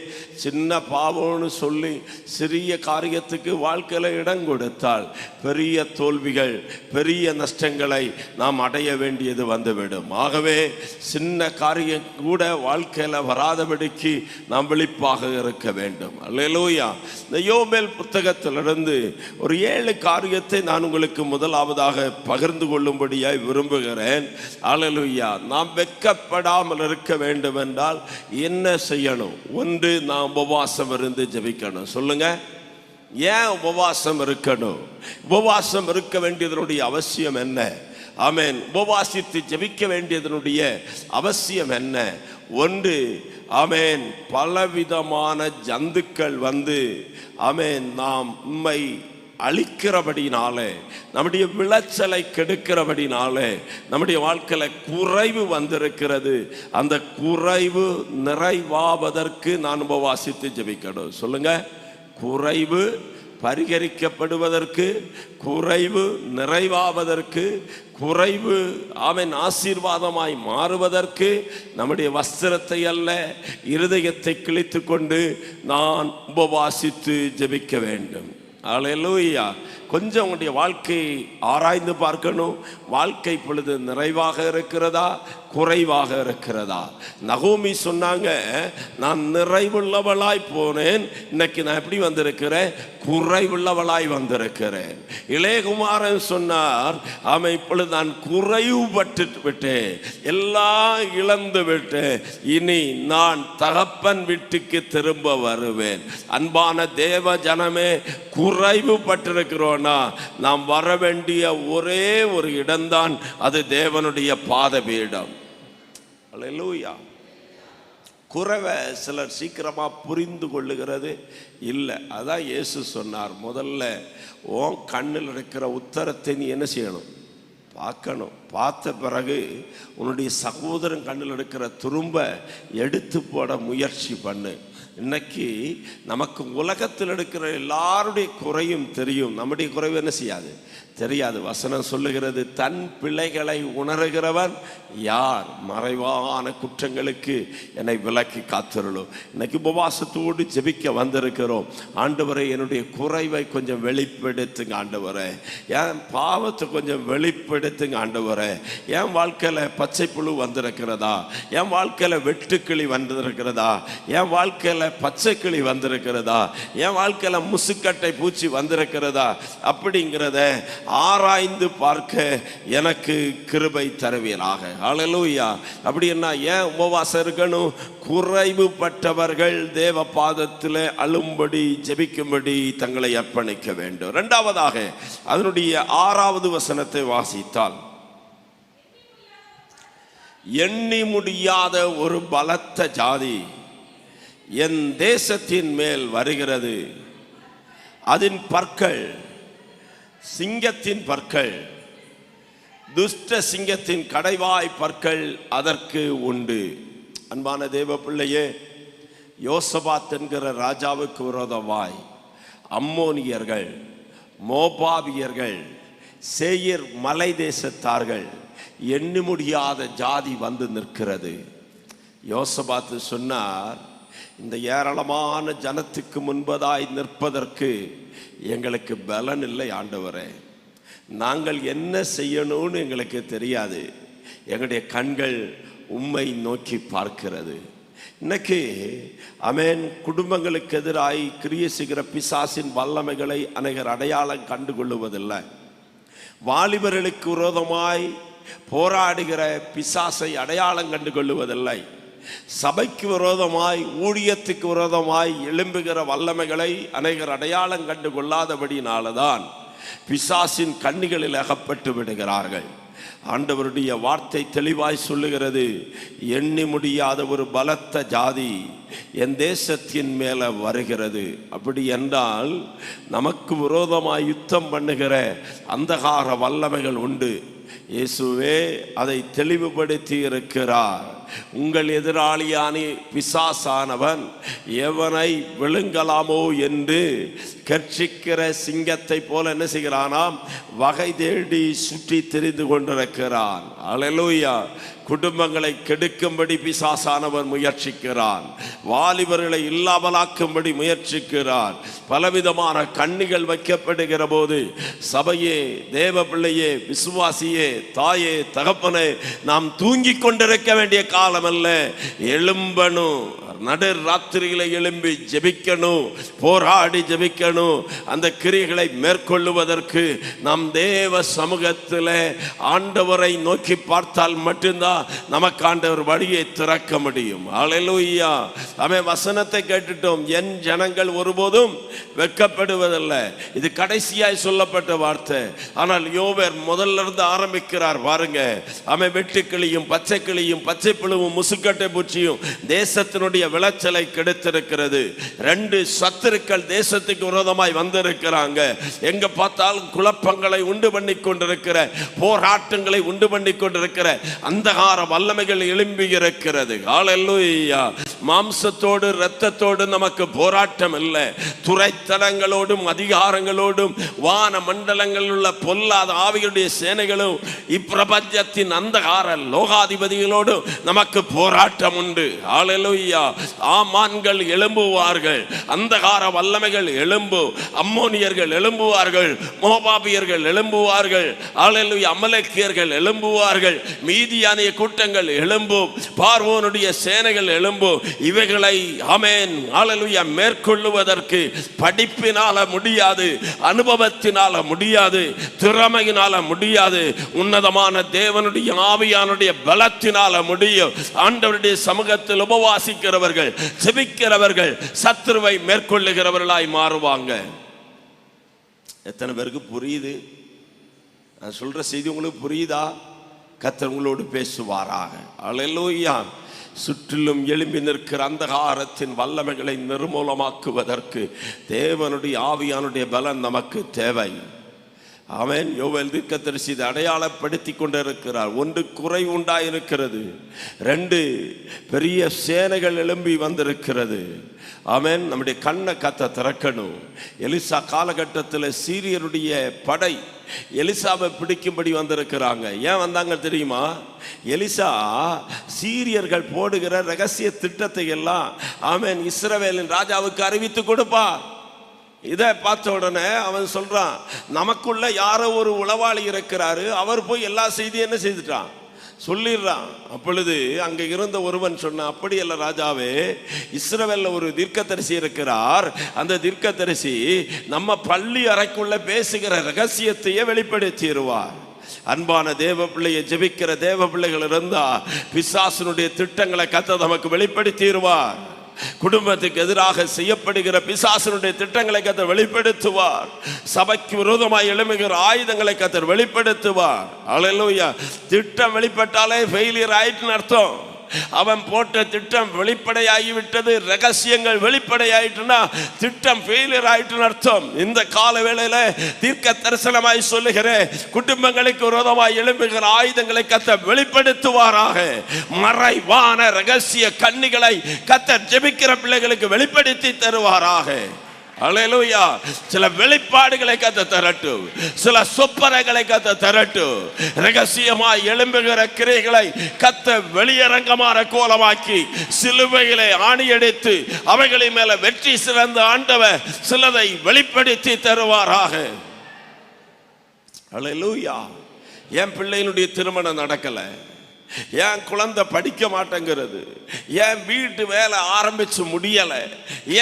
சின்ன பாவம்னு சொல்லி சிறிய காரியத்துக்கு வாழ்க்கையில் இடம் கொடுத்தால் பெரிய தோல்விகள், பெரிய நஷ்டங்களை நாம் அடைய வேண்டியது வந்துவிடும். ஆகவே சின்ன காரியம் கூட வாழ்க்கையில் வராதபடிக்கு நாம் விழிப்பாக இருக்க வேண்டும். அல்லேலூயா. இந்த யோவேல் புத்தகத்திலிருந்து ஒரு 7 காரியத்தை நான் உங்களுக்கு முதலாவதாக பகிர்ந்து கொள்ளும்படியாய் விரும்புகிறேன். அல்லேலூயா. நாம் வெட்கப்படாமல் இருக்க வேண்டும் என்றால் என்ன செய்யணும்? 1, நாம் உபவாசம் இருந்து ஜெபிக்கணும். சொல்லுங்க, ஏன் உபவாசம் இருக்கணும்? உபவாசம் இருக்க வேண்டியதனுடைய அவசியம் என்ன? ஆமென். உபவாசித்து ஜெபிக்க வேண்டியதனுடைய அவசியம் என்ன? 1, ஆமென், பலவிதமான ஜந்துக்கள் வந்து ஆமென் நாம் உம்மை அழிக்கிறபடினாலே, நம்முடைய விளைச்சலை கெடுக்கிறபடினாலே நம்முடைய வாழ்க்கையில் குறைவு வந்திருக்கிறது. அந்த குறைவு நிறைவாவதற்கு நான் உபவாசித்து ஜெபிக்கணும். சொல்லுங்க, குறைவு பரிகரிக்கப்படுவதற்கு, குறைவு நிறைவாவதற்கு, குறைவு ஆமென் ஆசீர்வாதமாய் மாறுவதற்கு நம்முடைய வஸ்திரத்தை அல்ல, இருதயத்தை கிழித்து கொண்டு நான் உபவாசித்து ஜெபிக்க வேண்டும். அல்லேலூயா. கொஞ்சம் உங்களுடைய வாழ்க்கையை ஆராய்ந்து பார்க்கணும். வாழ்க்கை பொழுது நிறைவாக இருக்கிறதா, குறைவாக இருக்கிறதா? நகோமி சொன்னாங்க, நான் நிறைவுள்ளவளாய் போனேன், இன்னைக்கு நான் எப்படி வந்திருக்கிறேன்? குறைவுள்ளவளாய் வந்திருக்கிறேன். இளையகுமாரன் சொன்னார், ஆமா, இப்பொழுது நான் குறைவுபட்டு விட்டேன், எல்லாம் இழந்து விட்டேன், இனி நான் தகப்பன் வீட்டுக்கு திரும்ப வருவேன். அன்பான தேவ ஜனமே, குறைவுபட்டிருக்கிறோம். நாம் வர வேண்டிய ஒரே ஒரு இடம்தான், அது தேவனுடைய பாதபீடம். அல்லேலூயா. குறைவை சிலர் சீக்கிரமாக புரிந்து கொள்ளுகிறது இல்லை. அதான் இயேசு சொன்னார், முதல்ல உன் கண்ணில் இருக்கிற உத்தரத்தை நீ என்ன செய்யணும்? பார்க்கணும். பார்த்த பிறகு உன்னுடைய சகோதரன் கண்ணில் இருக்கிற துரும்ப எடுத்து போட முயற்சி பண்ணு. இன்னைக்கு நமக்கு உலகத்தில் இருக்கிற எல்லாருடைய குறையும் தெரியும், நம்முடைய குறைவு என்ன செய்யாது? தெரியாது. வசனம் சொல்லுகிறது, தன் பிள்ளைகளை உணர்கிறவன் யார்? மறைவான குற்றங்களுக்கு என்னை விலக்கி காத்திருளும். இன்னைக்கு உபவாசத்தோடு ஜெபிக்க வந்திருக்கிறோம். ஆண்டவரே, என்னுடைய குறைவை கொஞ்சம் வெளிப்படுத்துங்க ஆண்டவரே, என் பாவத்தை கொஞ்சம் வெளிப்படுத்துங்க ஆண்டவரே. என் வாழ்க்கையில் பச்சை புழு வந்திருக்கிறதா? என் வாழ்க்கையில் வெட்டுக்கிளி வந்திருக்கிறதா? என் வாழ்க்கையில் பச்சை கிளி வந்திருக்கிறதா? என் வாழ்க்கையில் முசுக்கட்டை பூச்சி வந்திருக்கிறதா? அப்படிங்கிறத ஆராய்ந்து பார்க்க எனக்கு கிருபை தருவீராக. ஹல்லேலூயா. அப்படி என்ன ஏன் உபவாசம் இருக்கணும்? குறைவுபட்டவர்கள் தேவ பாதத்தில் அழும்படி ஜெபிக்கும்படி தங்களை அர்ப்பணிக்க வேண்டும். இரண்டாவதாக அதனுடைய 6வது வசனத்தை வாசித்தால், எண்ணி முடியாத ஒரு பலத்த ஜாதி என் தேசத்தின் மேல் வருகிறது, அதன் பற்கள் சிங்கத்தின் பற்கள், துஷ்ட சிங்கத்தின் கடைவாய் பற்கள் அதற்கு உண்டு. அன்பான தேவ பிள்ளையே, யோசபாத் என்கிற ராஜாவுக்கு விரோதமாய் அம்மோனியர்கள், மோபாபியர்கள், சேயீர் மலை தேசத்தார்கள், எண்ணி முடியாத ஜாதி வந்து நிற்கிறது. யோசபாத் சொன்னார், இந்த ஏராளமான ஜனத்துக்கு முன்பதாய் நிற்பதற்கு எங்களுக்கு பலன் இல்லை ஆண்டவரே. நாங்கள் என்ன செய்யணும்னு எங்களுக்கு தெரியாது. எங்களுடைய கண்கள் உம்மை நோக்கி பார்க்கிறது. இன்னைக்கு ஆமென், குடும்பங்களுக்கு எதிராய் கிரியை செய்கிற பிசாசின் வல்லமைகளை அநேகர் அடையாளம் கண்டு கொள்ளுவதில்லை. வாலிபர்களுக்கு விரோதமாய் போராடுகிற பிசாசை அடையாளம் கண்டு கொள்ளுவதில்லை. சபைக்கு விரோதமாய், ஊழியத்துக்கு விரோதமாய் எழும்புகிற வல்லமைகளை அநேகர் அடையாளம் கண்டு கொள்ளாதபடினால்தான் பிசாசின் கண்ணிகளில் அகப்பட்டு விடுகிறார்கள். ஆண்டவருடைய வார்த்தை தெளிவாய் சொல்லுகிறது, எண்ணி முடியாத ஒரு பலத்த ஜாதி என் தேசத்தின் மேல வருகிறது. அப்படி என்றால் நமக்கு விரோதமாய் யுத்தம் பண்ணுகிற அந்தகார வல்லமைகள் உண்டு. இயேசுவே அதை தெளிவுபடுத்தி இருக்கிறார். உங்கள் எதிராளியான பிசாசானவன் எவனை விழுங்கலாமோ என்று கர்ச்சிக்கிற சிங்கத்தை போல என்ன செய்கிறானாம்? வகை தேடி சுற்றி திரிந்து கொண்டிருக்கிறான். அல்லேலூயா. குடும்பங்களை கெடுக்கும்படி பிசாசானவன் முயற்சிக்கிறான். வாலிபர்களை இல்லாமலாக்கும்படி முயற்சிக்கிறான். பலவிதமான கண்ணிகள் வைக்கப்படுகிற போது சபையே, தேவ பிள்ளையே, விசுவாசியே, தாயே, தகப்பனே, நாம் தூங்கி கொண்டிருக்க வேண்டிய காலம் அல்ல. எழும்பணும். நடு ராத்திரியில எழும்பி ஜெபிக்கணும், போராடி ஜெபிக்கணும். அந்த கிரியைகளை மேற்கொள்ளுவதற்கு நாம் தேவ சமூகத்தில் ஆண்டவரை நோக்கி பார்த்தால் மட்டும்தான் நமக்கு ஆண்டவர் வழியை திறக்க முடியும். அல்லேலூயா. அவன் வசனத்தை கேட்டுட்டோம், என் ஜனங்கள் ஒருபோதும் வெட்கப்படுவதில்லை. இது கடைசியாய் சொல்லப்பட்ட வார்த்தை. ஆனால் யோவேர் முதல்ல இருந்து ஆரம்பிக்கிறார் பாருங்க. அவன் வெட்டுக்கிளியும் பச்சை கிளியும் பச்சை புழுவும் முசுக்கட்டை பூச்சியும் தேசத்தினுடைய விளைச்சலை கெடுத்திருக்கிறது. 2 சத்துருக்கள் தேசத்துக்கு விரோதமாய் வந்திருக்கிறாங்க. எங்க பார்த்தாலும் குழப்பங்களை உண்டு பண்ணி கொண்டிருக்கிற, போராட்டங்களை உண்டு பண்ணி கொண்டிருக்கிற அந்தகார வல்லமைகள் எழும்பி இருக்கிறது. ஹல்லேலூயா. மாம்சத்தோடு இரத்தத்தோடு நமக்கு போராட்டம் இல்லை. துரைத்தனங்களோடும் அதிகாரங்களோடும் வான மண்டலங்களில் உள்ள பொல்லாத ஆவிகளுடைய சேனைகளும் இப்பிரபஞ்சத்தின் அந்தகார லோகாதிபதிகளோடும் நமக்கு போராட்டம் உண்டு. ஹல்லேலூயா. ஆமான்கள் எழும்புவார்கள், அந்தகார வல்லமைகள் எழும்பு, அம்மோனியர்கள் எழும்புவார்கள், மோபாபியர்கள் எழும்புவார்கள், அல்லேலூயா, அமலேக்கியர்கள் எழும்புவார்கள், மீதியானிய கூட்டங்கள் எழும்பும், பார்வோனுடைய சேனைகள் எழும்பும். இவைகளை ஆமென் அல்லேலூயா மேற்கொள்ளுவதற்கு படிப்பினால முடியாது, அனுபவத்தினால முடியாது, திறமையினால முடியாது. உன்னதமான தேவனுடைய ஆவியானுடைய பலத்தினால முடியும். ஆண்டவருடைய சமூகத்தில் உபவாசிக்கிறவர்கள், ஜெபிக்கிறவர்கள் சத்துருவை மேற்கொள்ளுகிறவர்களாய் மாறுவாங்க. எத்தனை பேருக்கு புரியுது? நான் சொல்ற செய்தி உங்களுக்கு புரியுதா? கர்த்தர் உங்களோடு பேசுவாராக. அல்லேலூயா. சுற்றிலும் எழும்பி நிற்கிற அந்தகாரத்தின் வல்லமைகளை நிர்மூலமாக்குவதற்கு தேவனுடைய ஆவியானுடைய பலன் நமக்கு தேவை. ஆமென். யோவேல் தீர்க்கதரிசி இதை அடையாளப்படுத்தி கொண்டிருக்கிறார். ஒன்று, குறை உண்டாயிருக்கிறது. 2, பெரிய சேனைகள் எழும்பி வந்திருக்கிறது. ஆமென். நம்முடைய கண்ணை கத்த திறக்கணும். எலிசா காலகட்டத்தில் சீரியருடைய படை எலிசாவை பிடிக்கும்படி வந்திருக்கிறாங்க. ஏன் வந்தாங்க தெரியுமா? எலிசா சீரியர்கள் போடுகிற ரகசிய திட்டத்தை எல்லாம் ஆமென் இஸ்ரவேலின் ராஜாவுக்கு அறிவித்து கொடுப்பார். இதை பார்த்த உடனே அவன் சொல்றான், நமக்குள்ள யாரோ ஒரு உளவாளி இருக்கிறாரு, அவர் போய் எல்லா செய்தியும் என்ன செய்துட்டான் சொல்லிடுறான். அப்பொழுது அங்க இருந்த ஒருவன் சொன்னான், அப்படி அல்ல ராஜாவே, இஸ்ரவேல்ல ஒரு தீர்க்கதரிசி இருக்கிறார். அந்த தீர்க்கதரிசி நம்ம பள்ளி அறைக்குள்ள பேசுகிற ரகசியத்தையே வெளிப்படுத்திடுவார். அன்பான தேவ பிள்ளையை ஜெபிக்கிற தேவ பிள்ளைகள் இருந்தா பிசாசனுடைய திட்டங்களை கர்த்தர் நமக்கு வெளிப்படுத்திடுவார். குடும்பத்துக்கு எதிராக செய்யப்படுகிற பிசாசனுடைய திட்டங்களை கர்த்தர் வெளிப்படுத்துவார். சபைக்கு விரோதமாய் எழும்புகிற ஆயுதங்களை கர்த்தர் வெளிப்படுத்துவார். அல்லேலூயா. திட்டம் வெளிப்பட்டாலே ஃபெயிலியர் ஆயிட்டுன்னு அர்த்தம். அவன் போட்ட திட்டம் வெளிப்படையாகிவிட்டது, ரகசியங்கள் வெளிப்படையாயிட்டுனா திட்டம் ஃபெயிலியர் ஆயிட்டுன்னு அர்த்தம். இந்த கால வேளையில தீர்க்க தரிசனமாய் சொல்லுகிற குடும்பங்களுக்கு விரோதமாய் எழும்புகிற ஆயுதங்களை கர்த்தர் வெளிப்படுத்துவாராக. மறைவான ரகசிய கண்ணிகளை கர்த்தர் ஜெபிக்கிற பிள்ளைகளுக்கு வெளிப்படுத்தி தருவாராக. அல்லேலூயா. சில வெளிப்பாடுகளை கர்த்தர் தரட்டும், சில சொப்பனங்களை கர்த்தர் தரட்டும். ரகசியமாய் எழும்புகிற கிரைகளை கர்த்தர் வெளியரங்கமான கோலமாக்கி சிலுவையிலே ஆணியடித்து அவைகளின் மேல வெற்றி சிறந்த ஆண்டவர் சிலதை வெளிப்படுத்தி தருவாராக. அல்லேலூயா. என் பிள்ளையினுடைய திருமணம் நடக்கல, என் குழந்தை படிக்க மாட்டேங்கிறது, என் வீட்டு வேலை ஆரம்பிச்சு முடியல,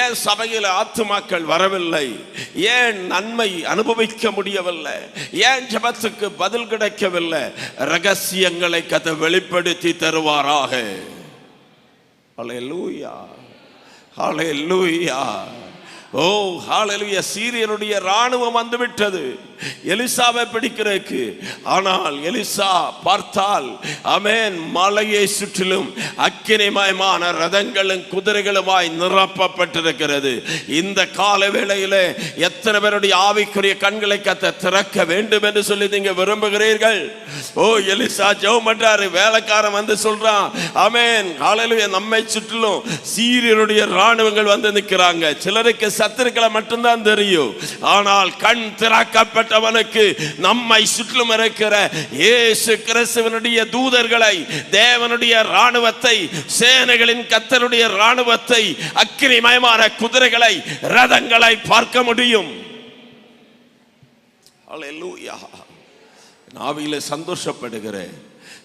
ஏன் சபையில் ஆத்துமாக்கள் வரவில்லை, ஏன் நன்மை அனுபவிக்க முடியவில்லை, ஏன் ஜெபத்துக்கு பதில் கிடைக்கவில்லை, ரகசியங்களை கர்த்தர் வெளிப்படுத்தி தருவாராக. ஹல்லேலூயா, ஹல்லேலூயா. ஓ ஹல்லேலூயா. சீரியருடைய ராணுவம் வந்துவிட்டது எலிசாவை பிடிக்கிறதுக்கு. ஆனால் எலிசா பார்த்தால் ஆமென் மலையை சுற்றிலும் அக்கினிமயமான ரதங்களும் குதிரைகளுமாய் நிரப்பப்பட்டிருக்கிறது. இந்த கால வேளையிலே எத்தனை பேருடைய ஆவிக்குரிய கண்களை கர்த்தர் திறக்க வேண்டும் என்று சொல்லி நீங்க விரும்புகிறீர்கள்? ஓ எலிசா ஜெபம் பண்றாரு, வேலைக்காரன் வந்து சொல்றான், ஆமென் ஹல்லேலூயா, நம்மை சுற்றிலும் சீரியருடைய ராணுவங்கள் வந்து நிற்கிறாங்க. சிலருக்கு சத்துருக்களை மட்டும்தான் தெரியும், ஆனால் கண் திறக்கப்பட்டவனுக்கு நம்மை சுற்றிலும் இருக்கிற இயேசு கிறிஸ்துவினுடைய தூதர்களை, தேவனுடைய ராணுவத்தை, சேனைகளின் கர்த்தருடைய ராணுவத்தை, அக்கினிமயமான குதிரைகளை, ரதங்களை பார்க்க முடியும். அல்லேலூயா. நாவிலே சந்தோஷப்படுகிறேன்.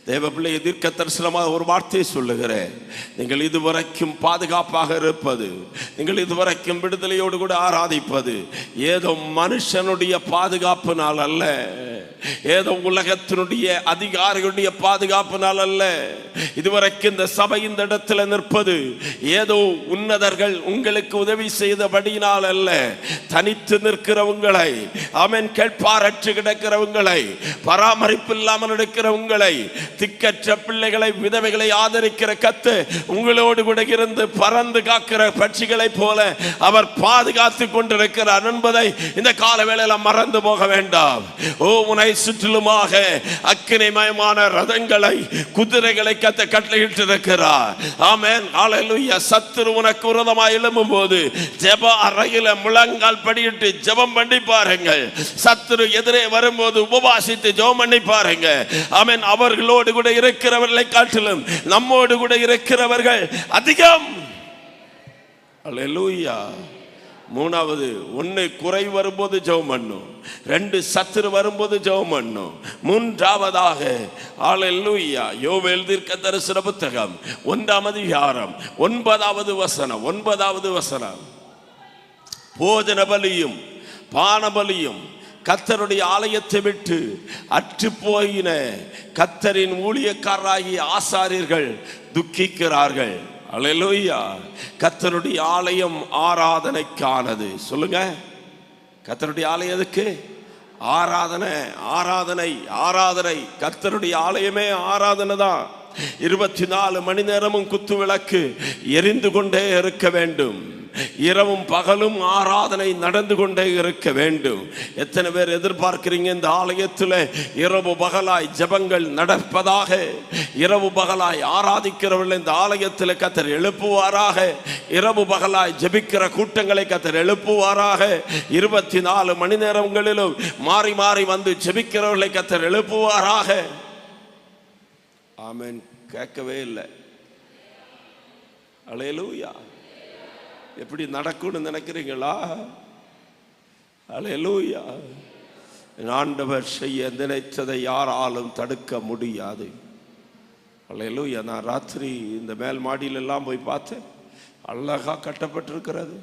தேவ பிள்ளை தீர்க்க தரிசனமாக ஒரு வார்த்தையை சொல்லுகிறேன். நீங்கள் இதுவரைக்கும் பாதுகாப்பாக இருப்பது, நீங்கள் இதுவரைக்கும் விடுதலையோடு கூட ஆராதிப்பது ஏதோ மனுஷனுடைய பாதுகாப்பினால் அல்ல, ஏதோ உலகத்தினுடைய அதிகாரிகளுடைய பாதுகாப்பினால் அல்ல. இதுவரைக்கும் இந்த சபை இந்த இடத்துல நிற்பது ஏதோ உன்னதர்கள் உங்களுக்கு உதவி செய்தபடியினால் அல்ல. தனித்து நிற்கிற உங்களை, ஆமென், கேட்பாரற்று கிடக்கிற உங்களை, பராமரிப்பு இல்லாமல் இருக்கிற உங்களை, திக்கற்ற பிள்ளைகளை, விதவைகளை ஆதரிக்கிற கர்த்தர் உங்களோடு கூட இருந்து பறந்து காக்கிற பட்சிகளை போல அவர் பாதுகாத்து கொண்டிருக்கிறார் என்பதை இந்த கால வேளையில மறந்து போக வேண்டாம். ஓ உன்னை சுற்றிலுமாக அக்கினிமயமான ரதங்களை, குதிரைகளை கர்த்தர் கட்டளையிட்டிருக்கிறார். ஆமென் ஹல்லேலூயா. சத்துரு உனக்கு விரோதமாய் எழும்பும் போது ஜெப அறையில முழங்கால் படியிட்டு ஜெபம் பண்ணி பாருங்கள். சத்துரு எதிரே வரும்போது உபவாசித்து ஜெபம் பண்ணி பாருங்க. ஆமென். அவர்களோடு கூட இருக்கிறவர்களை காட்டிலும் நம்மோடு கூட இருக்கிறவர்கள் அதிகம். அல்லேலூயா. மூணாவது, ஒன்று குறை வரும்போது ஜெபம் பண்ணும், 2 சத்துரு வரும்போது ஜெபம் பண்ணும், மூன்றாவதாக அல்லேலூயா யோவேல் தீர்க்க தரிசன புத்தகம் 1ஆம் அதிகாரம் 9வது வசனம், போஜன பலியும் பான பலியும் கர்த்தருடைய ஆலயத்தை விட்டு அற்று போயின கர்த்தரின் ஊழியக்காரராகிய ஆசாரியர்கள் துக்கிக்கிறார்கள். அல்லேலூயா. கர்த்தருடைய ஆலயம் ஆராதனைக்கானது. சொல்லுங்க, கர்த்தருடைய ஆலயம் எதுக்கு? ஆராதனை, ஆராதனை, ஆராதனை. கர்த்தருடைய ஆலயமே ஆராதனை தான். 24 மணி நேரமும் குத்து விளக்கு எரிந்து கொண்டே இருக்க வேண்டும். இரவும் பகலும் ஆராதனை நடந்து கொண்டே இருக்க வேண்டும். எத்தனை பேர் எதிர்பார்க்கிறீங்க இந்த ஆலயத்தில் இரவு பகலாய் ஜெபங்கள் நடப்பதாக? இரவு பகலாய் ஆராதிக்கிறவர்கள் இந்த ஆலயத்தில் கர்த்தர் எழுப்புவாராக. இரவு பகலாய் ஜெபிக்கிற கூட்டங்களை கர்த்தர் எழுப்புவாராக. 24 மணி நேரங்களிலும் மாறி மாறி வந்து ஜெபிக்கிறவர்களை கர்த்தர் எழுப்புவாராக. ஆமென். கேட்கவே இல்லை. அல்லேலூயா. எப்படி நடக்கும்னு நினைக்கிறீங்களா? அல்லேலூயா. ஆண்டவர் செய்ய நினைத்ததை யாராலும் தடுக்க முடியாது. அல்லேலூயா. நான் ராத்திரி இந்த மேல் மாடியிலெல்லாம் போய் பார்த்தேன். அழகா கட்டப்பட்டிருக்கிறது.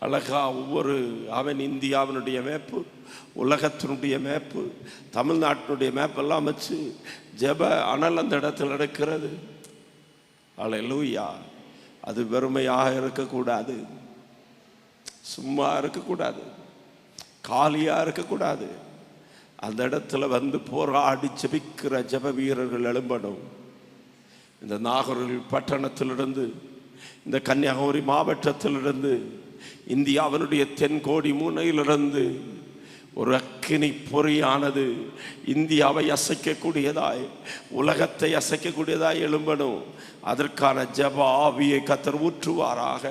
அழகா ஒவ்வொரு இந்தியாவினுடைய மேப்பு, உலகத்தினுடைய மேப்பு, தமிழ்நாட்டினுடைய மேப்பெல்லாம் வச்சு ஜெப அனல் அந்த இடத்தில் நடக்கிறது. அல்லேலூயா. அது வெறுமையாக இருக்கக்கூடாது, சும்மா இருக்கக்கூடாது, காலியா இருக்கக்கூடாது. அந்த இடத்துல வந்து போராடி ஜெபிக்கிற ஜெப வீரர்கள் எழும்பணும். இந்த நாகர்கோவில் பட்டணத்திலிருந்து, இந்த கன்னியாகுமரி மாவட்டத்திலிருந்து, இந்தியாவினுடைய தென்கோடி மூலையிலிருந்து ஒரு அக்கினி பொறியானது இந்தியாவை அசைக்கக்கூடியதாய், உலகத்தை அசைக்கக்கூடியதாய் எழும்பணும். அதற்கான ஜெப ஆவியை கர்த்தர் ஊற்றுவாராக.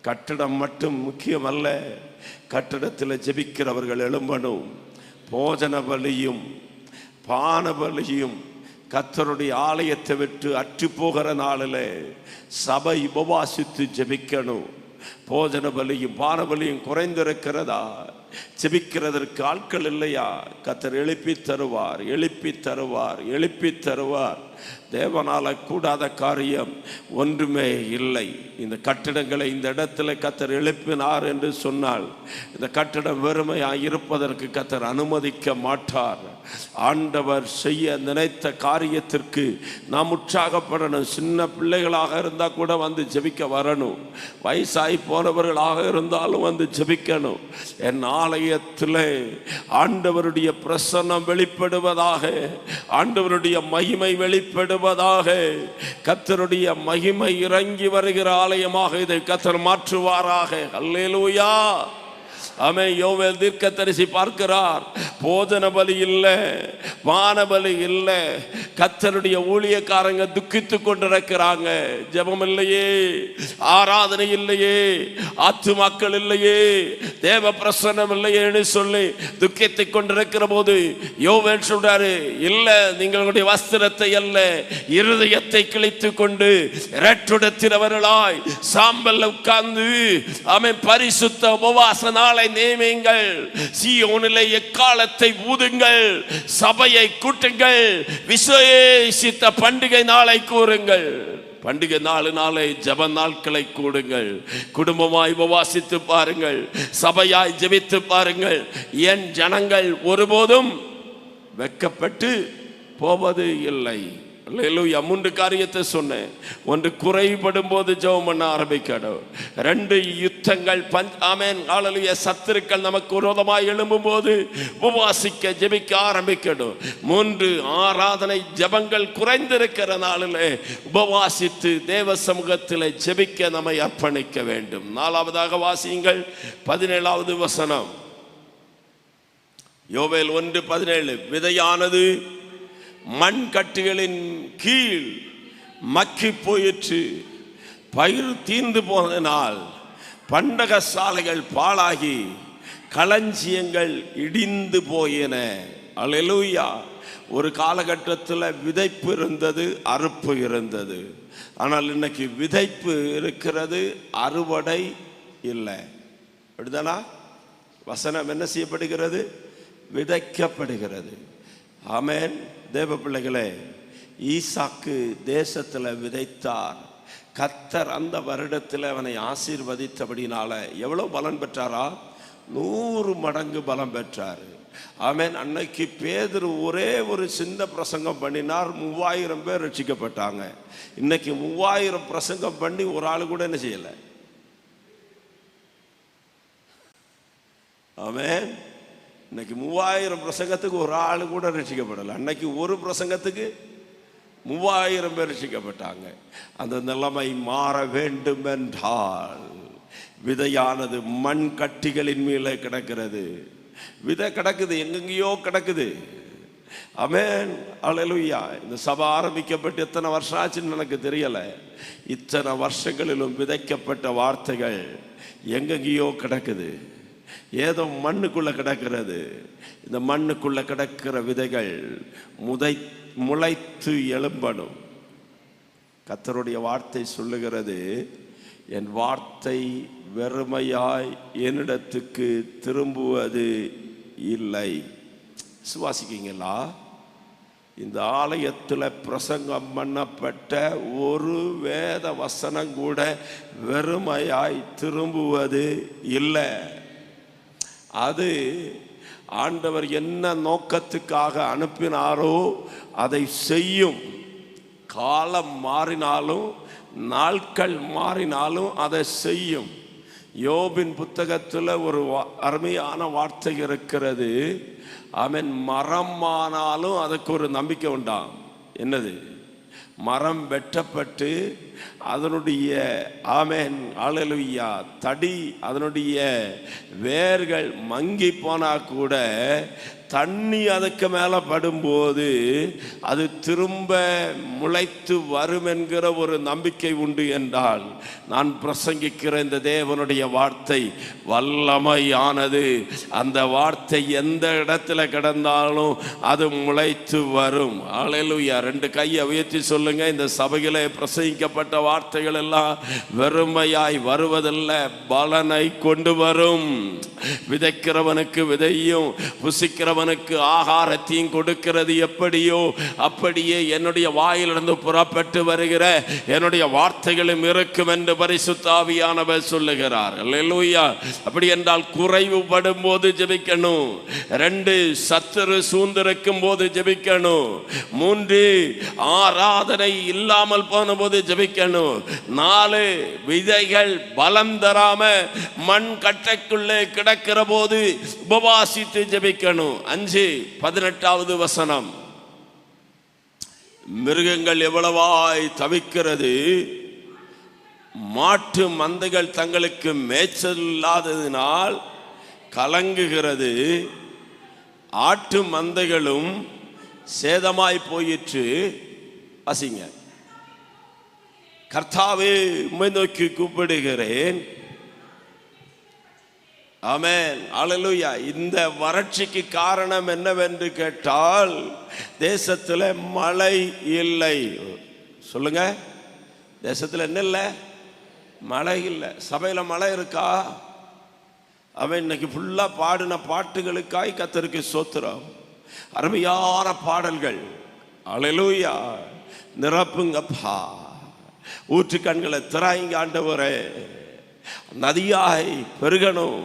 கட்டடம் மட்டும் முக்கியமல்ல, கட்டடத்தில் ஜெபிக்கிறவர்கள் எழும்பணும். போஜன பலியும் பான பலியும் கர்த்தருடைய ஆலயத்தை விட்டு அற்று போகிற நாளில் சபை உபவாசித்து ஜெபிக்கணும். போஜன பலியும் பான பலியும் குறைந்திருக்கிறதா? ஜெபிக்கிறதற்கு ஆட்கள் இல்லையா? கர்த்தர் எழுப்பி தருவார், எழுப்பி தருவார், எழுப்பி தருவார். தேவனால கூடாத காரியம் ஒன்றுமே இல்லை. இந்த கட்டிடங்களை இந்த இடத்துல கர்த்தர் எழுப்பினார் என்று சொன்னால் இந்த கட்டிடம் வெறுமையாக இருப்பதற்கு கர்த்தர் அனுமதிக்க மாட்டார். ஆண்டவர் செய்ய நினைத்த காரியத்திற்கு நாம் உற்சாகப்படணும். சின்ன பிள்ளைகளாக இருந்தால் கூட வந்து ஜெபிக்க வரணும். வயசாகி போனவர்களாக இருந்தாலும் வந்து ஜெபிக்கணும். என் ஆலயத்தில் ஆண்டவருடைய பிரசன்னம் வெளிப்படுவதாக, ஆண்டவருடைய மகிமை வெளிப்படுவதாக. கர்த்தருடைய மகிமை இறங்கி வருகிற ஆலயமாக இதை கர்த்தர் மாற்றுவாராக. அல்லேலூயா. ஆமென். யோவேல் தீர்க்கதரிசி பார்க்கிறார். போஜன பலி இல்லை, பான பலி இல்லை. கர்த்தருடைய ஊழியக்காரங்க துக்கித்து கொண்டிருக்கிறாங்க. ஜெபம் இல்லையே, ஆராதனை இல்லையே, ஆத்துமாக்கள் இல்லையே, தேவ பிரசன்னம் இல்லையேன்னு சொல்லி துக்கித்து கொண்டிருக்கிற போது யோவேல் சொல்றாரு, இல்ல, நீங்களுடைய வஸ்திரத்தை அல்ல, இருதயத்தை கிழித்து கொண்டு இரட்டுடத்தினவர்களாய் சாம்பல் உட்கார்ந்து ஆமென் பரிசுத்த உபவாச நாளை நியமியுங்கள். சீயோனிலே எக்காலத்தை ஊதுங்கள், சபையை கூட்டுங்கள், விசேஷித்த பண்டிகை நாளை கூறுங்கள். பண்டிகை நாளை ஜெப நாட்களை கூடுங்கள். குடும்பமாய் உபவாசித்து பாருங்கள், சபையாய் ஜெபித்து பாருங்கள். என் ஜனங்கள் ஒருபோதும் வெட்கப்பட்டு போவது இல்லை. அல்லேலூயா. 3 காரியத்தை சொன்னேன். 1, குறைபடும் போது ஜெபம் பண்ண ஆரம்பிக்கணும். 2, யுத்தங்கள் ஆமென் ஹல்லேலூயா சத்துருக்கள் நமக்கு விரோதமாய் எழும்பும் போது உபவாசிக்க ஜெபிக்க ஆரம்பிக்கணும். 3, ஆராதனை ஜெபங்கள் குறைந்திருக்கிற நாளில் உபவாசித்து தேவ சமூகத்தில் ஜெபிக்க நம்மை அர்ப்பணிக்க வேண்டும். 4வதாக வாசியுங்கள் 17வது வசனம். யோவேல் 1:17. விதையானது மண் கட்டுகளின் கீழ் மக்கி போயிற்று, பயிர் தீர்ந்து போனதினால் பண்டக சாலைகள் பாழாகி களஞ்சியங்கள் இடிந்து போயின. அல்லேலூயா. ஒரு காலகட்டத்தில் விதைப்பு இருந்தது, அறுப்பு இருந்தது. ஆனால் இன்னைக்கு விதைப்பு இருக்கிறது, அறுவடை இல்லை. அப்படிதானா? வசனம் என்ன செய்யப்படுகிறது? விதைக்கப்படுகிறது. ஆமென். தேவ பிள்ளைகளே, ஈசாக்கு தேசத்தில் விதைத்தார். கர்த்தர் அந்த வருடத்தில் அவனை ஆசீர்வதித்தபடினால எவ்வளோ பலன் பெற்றாரா? 100 மடங்கு பலம் பெற்றார். ஆமென். அன்னைக்கு பேதுரு ஒரே ஒரு சின்ன பிரசங்கம் பண்ணினார், 3000 பேர் ரட்சிக்கப்பட்டாங்க. இன்னைக்கு 3000 பிரசங்கம் பண்ணி ஒரு ஆள் கூட என்ன செய்யலை. ஆமென். இன்னைக்கு 3000 பிரசங்கத்துக்கு ஒரு ஆள் கூட ரட்சிக்கப்படலை. அன்னைக்கு ஒரு பிரசங்கத்துக்கு 3000 பேர் ரட்சிக்கப்பட்டாங்க. அந்த நிலைமை மாற வேண்டும் என்றால் விதையானது மண் கட்டிகளின் மேலே கிடக்கிறது. விதை கிடக்குது, எங்கெங்கேயோ கிடக்குது. ஆமென், அல்லேலூயா. இந்த சபை ஆரம்பிக்கப்பட்டு எத்தனை வருஷம் ஆச்சுன்னு எனக்கு தெரியலை. இத்தனை வருஷங்களிலும் விதைக்கப்பட்ட வார்த்தைகள் எங்கெங்கேயோ கிடக்குது, ஏதோ மண்ணுக்குள்ள கிடக்கிறது. இந்த மண்ணுக்குள்ள கிடக்கிற விதைகள் முளைத்து எழும்பணும். கர்த்தருடைய வார்த்தை சொல்லுகிறது, என் வார்த்தை வெறுமையாய் என்னிடத்துக்கு திரும்புவது இல்லை. விசுவாசிக்கீங்களா? இந்த ஆலயத்தில் பிரசங்கம் பண்ணப்பட்ட ஒரு வேத வசனம் கூட வெறுமையாய் திரும்புவது இல்லை. அது ஆண்டவர் என்ன நோக்கத்துக்காக அனுப்பினாரோ அதை செய்யும். காலம் மாறினாலும் நாட்கள் மாறினாலும் அதை செய்யும். யோபின் புத்தகத்தில் ஒரு அருமையான வார்த்தை இருக்கிறது. ஆமென். மரம் ஆனாலும் அதுக்கு ஒரு நம்பிக்கை உண்டாம். என்னது? மரம் வெட்டப்பட்டு அதனுடைய ஆமென் அல்லேலூயா தடி, அதனுடைய வேர்கள் மங்கி போனா கூட தண்ணி அதுக்கு மேலே படும்போது அது திரும்ப முளைத்து வரும் என்கிற ஒரு நம்பிக்கை உண்டு என்றால், நான் பிரசங்கிக்கிற இந்த தேவனுடைய வார்த்தை வல்லமையானது. அந்த வார்த்தை எந்த இடத்துல கிடந்தாலும் அது முளைத்து வரும். அல்லேலூயா. 2 கையை உயர்த்தி சொல்லுங்க. இந்த சபையிலே பிரசங்கிக்கப்பட்ட வார்த்தைகள் எல்லாம் வெறுமையாய் வருவதில்ல, பலனை கொண்டு வரும். விதைக்கிறவனுக்கு விதையும் புசிக்கிறவனுக்கு ஆகாரத்தையும் கொடுக்கிறது எப்படியோ அப்படியே என்னுடைய வாயிலிருந்து புறப்பட்டு வருகிற என்னுடைய வார்த்தைகளும் இருக்கும் என்று பரிசுத்த ஆவியானவர் சொல்லுகிறார். அல்லேலூயா. அப்படி என்றால் குறைவுபடும் போது ஜெபிக்கணும். 2 சத்துரு சூழ்ந்திருக்கும் போது ஜெபிக்கணும். 3 ஆராதனை இல்லாமல் போன போது ஜெபிக்கணும். 4 விதைகள் பலம் தராம மண் கட்டைக்குள்ளே கிடக்கிற போது உபவாசித்து ஜெபிக்கணும். 5 18வது வசனம், மிருகங்கள் எவ்வளவாய் தவிக்கிறது, மாட்டு மந்தைகள் தங்களுக்கு மேய்ச்சல் இல்லாததினால் கலங்குகிறது, ஆட்டு மந்தைகளும் சேதமாய் போயிற்று. வாசிங்க. கர்த்தாவே உம்மை நோக்கி கூப்பிடுகிறேன். ஆமென், அல்லேலூயா. இந்த வறட்சிக்கு காரணம் என்னவென்று கேட்டால், தேசத்தில் மழை இல்லை. சொல்லுங்க, தேசத்தில் என்ன இல்லை? மழை இல்லை. சபையில் மழை இருக்கா? அவன் இன்னைக்கு ஃபுல்லா பாடின பாட்டுகளுக்காய் கர்த்தருக்கு ஸ்தோத்திரம். அருமையான பாடல்கள். அல்லேலூயா. நிரப்புங்கப்பா, ஊற்று கண்களை திராய்ங்க ஆண்டவரே. நதியாய் பெருகணும்.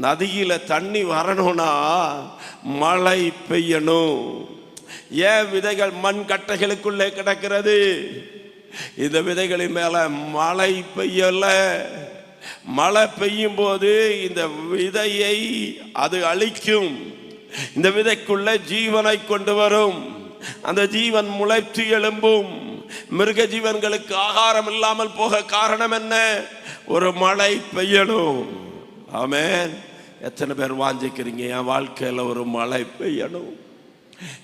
நதியில தண்ணி வரணும்னா மழை பெய்யணும். ஏன் விதைகள் மண் கட்டைகளுக்குள்ளே கிடக்கிறது? இந்த விதைகளின் மேல மழை பெய்யல. மழை பெய்யும் போது இந்த விதையை அது அழிக்கும். இந்த விதைக்குள்ள ஜீவனை கொண்டு வரும். அந்த ஜீவன் முளைத்து எழும்பும். மிருக ஜீவன்களுக்கு ஆகாரம் இல்லாமல் போக காரணம் என்ன? ஒரு மழை பெய்யணும். ஆமென். எத்தனை பேர் வாஞ்சிக்கிறீங்க, என் வாழ்க்கையில் ஒரு மழை பெய்யணும்,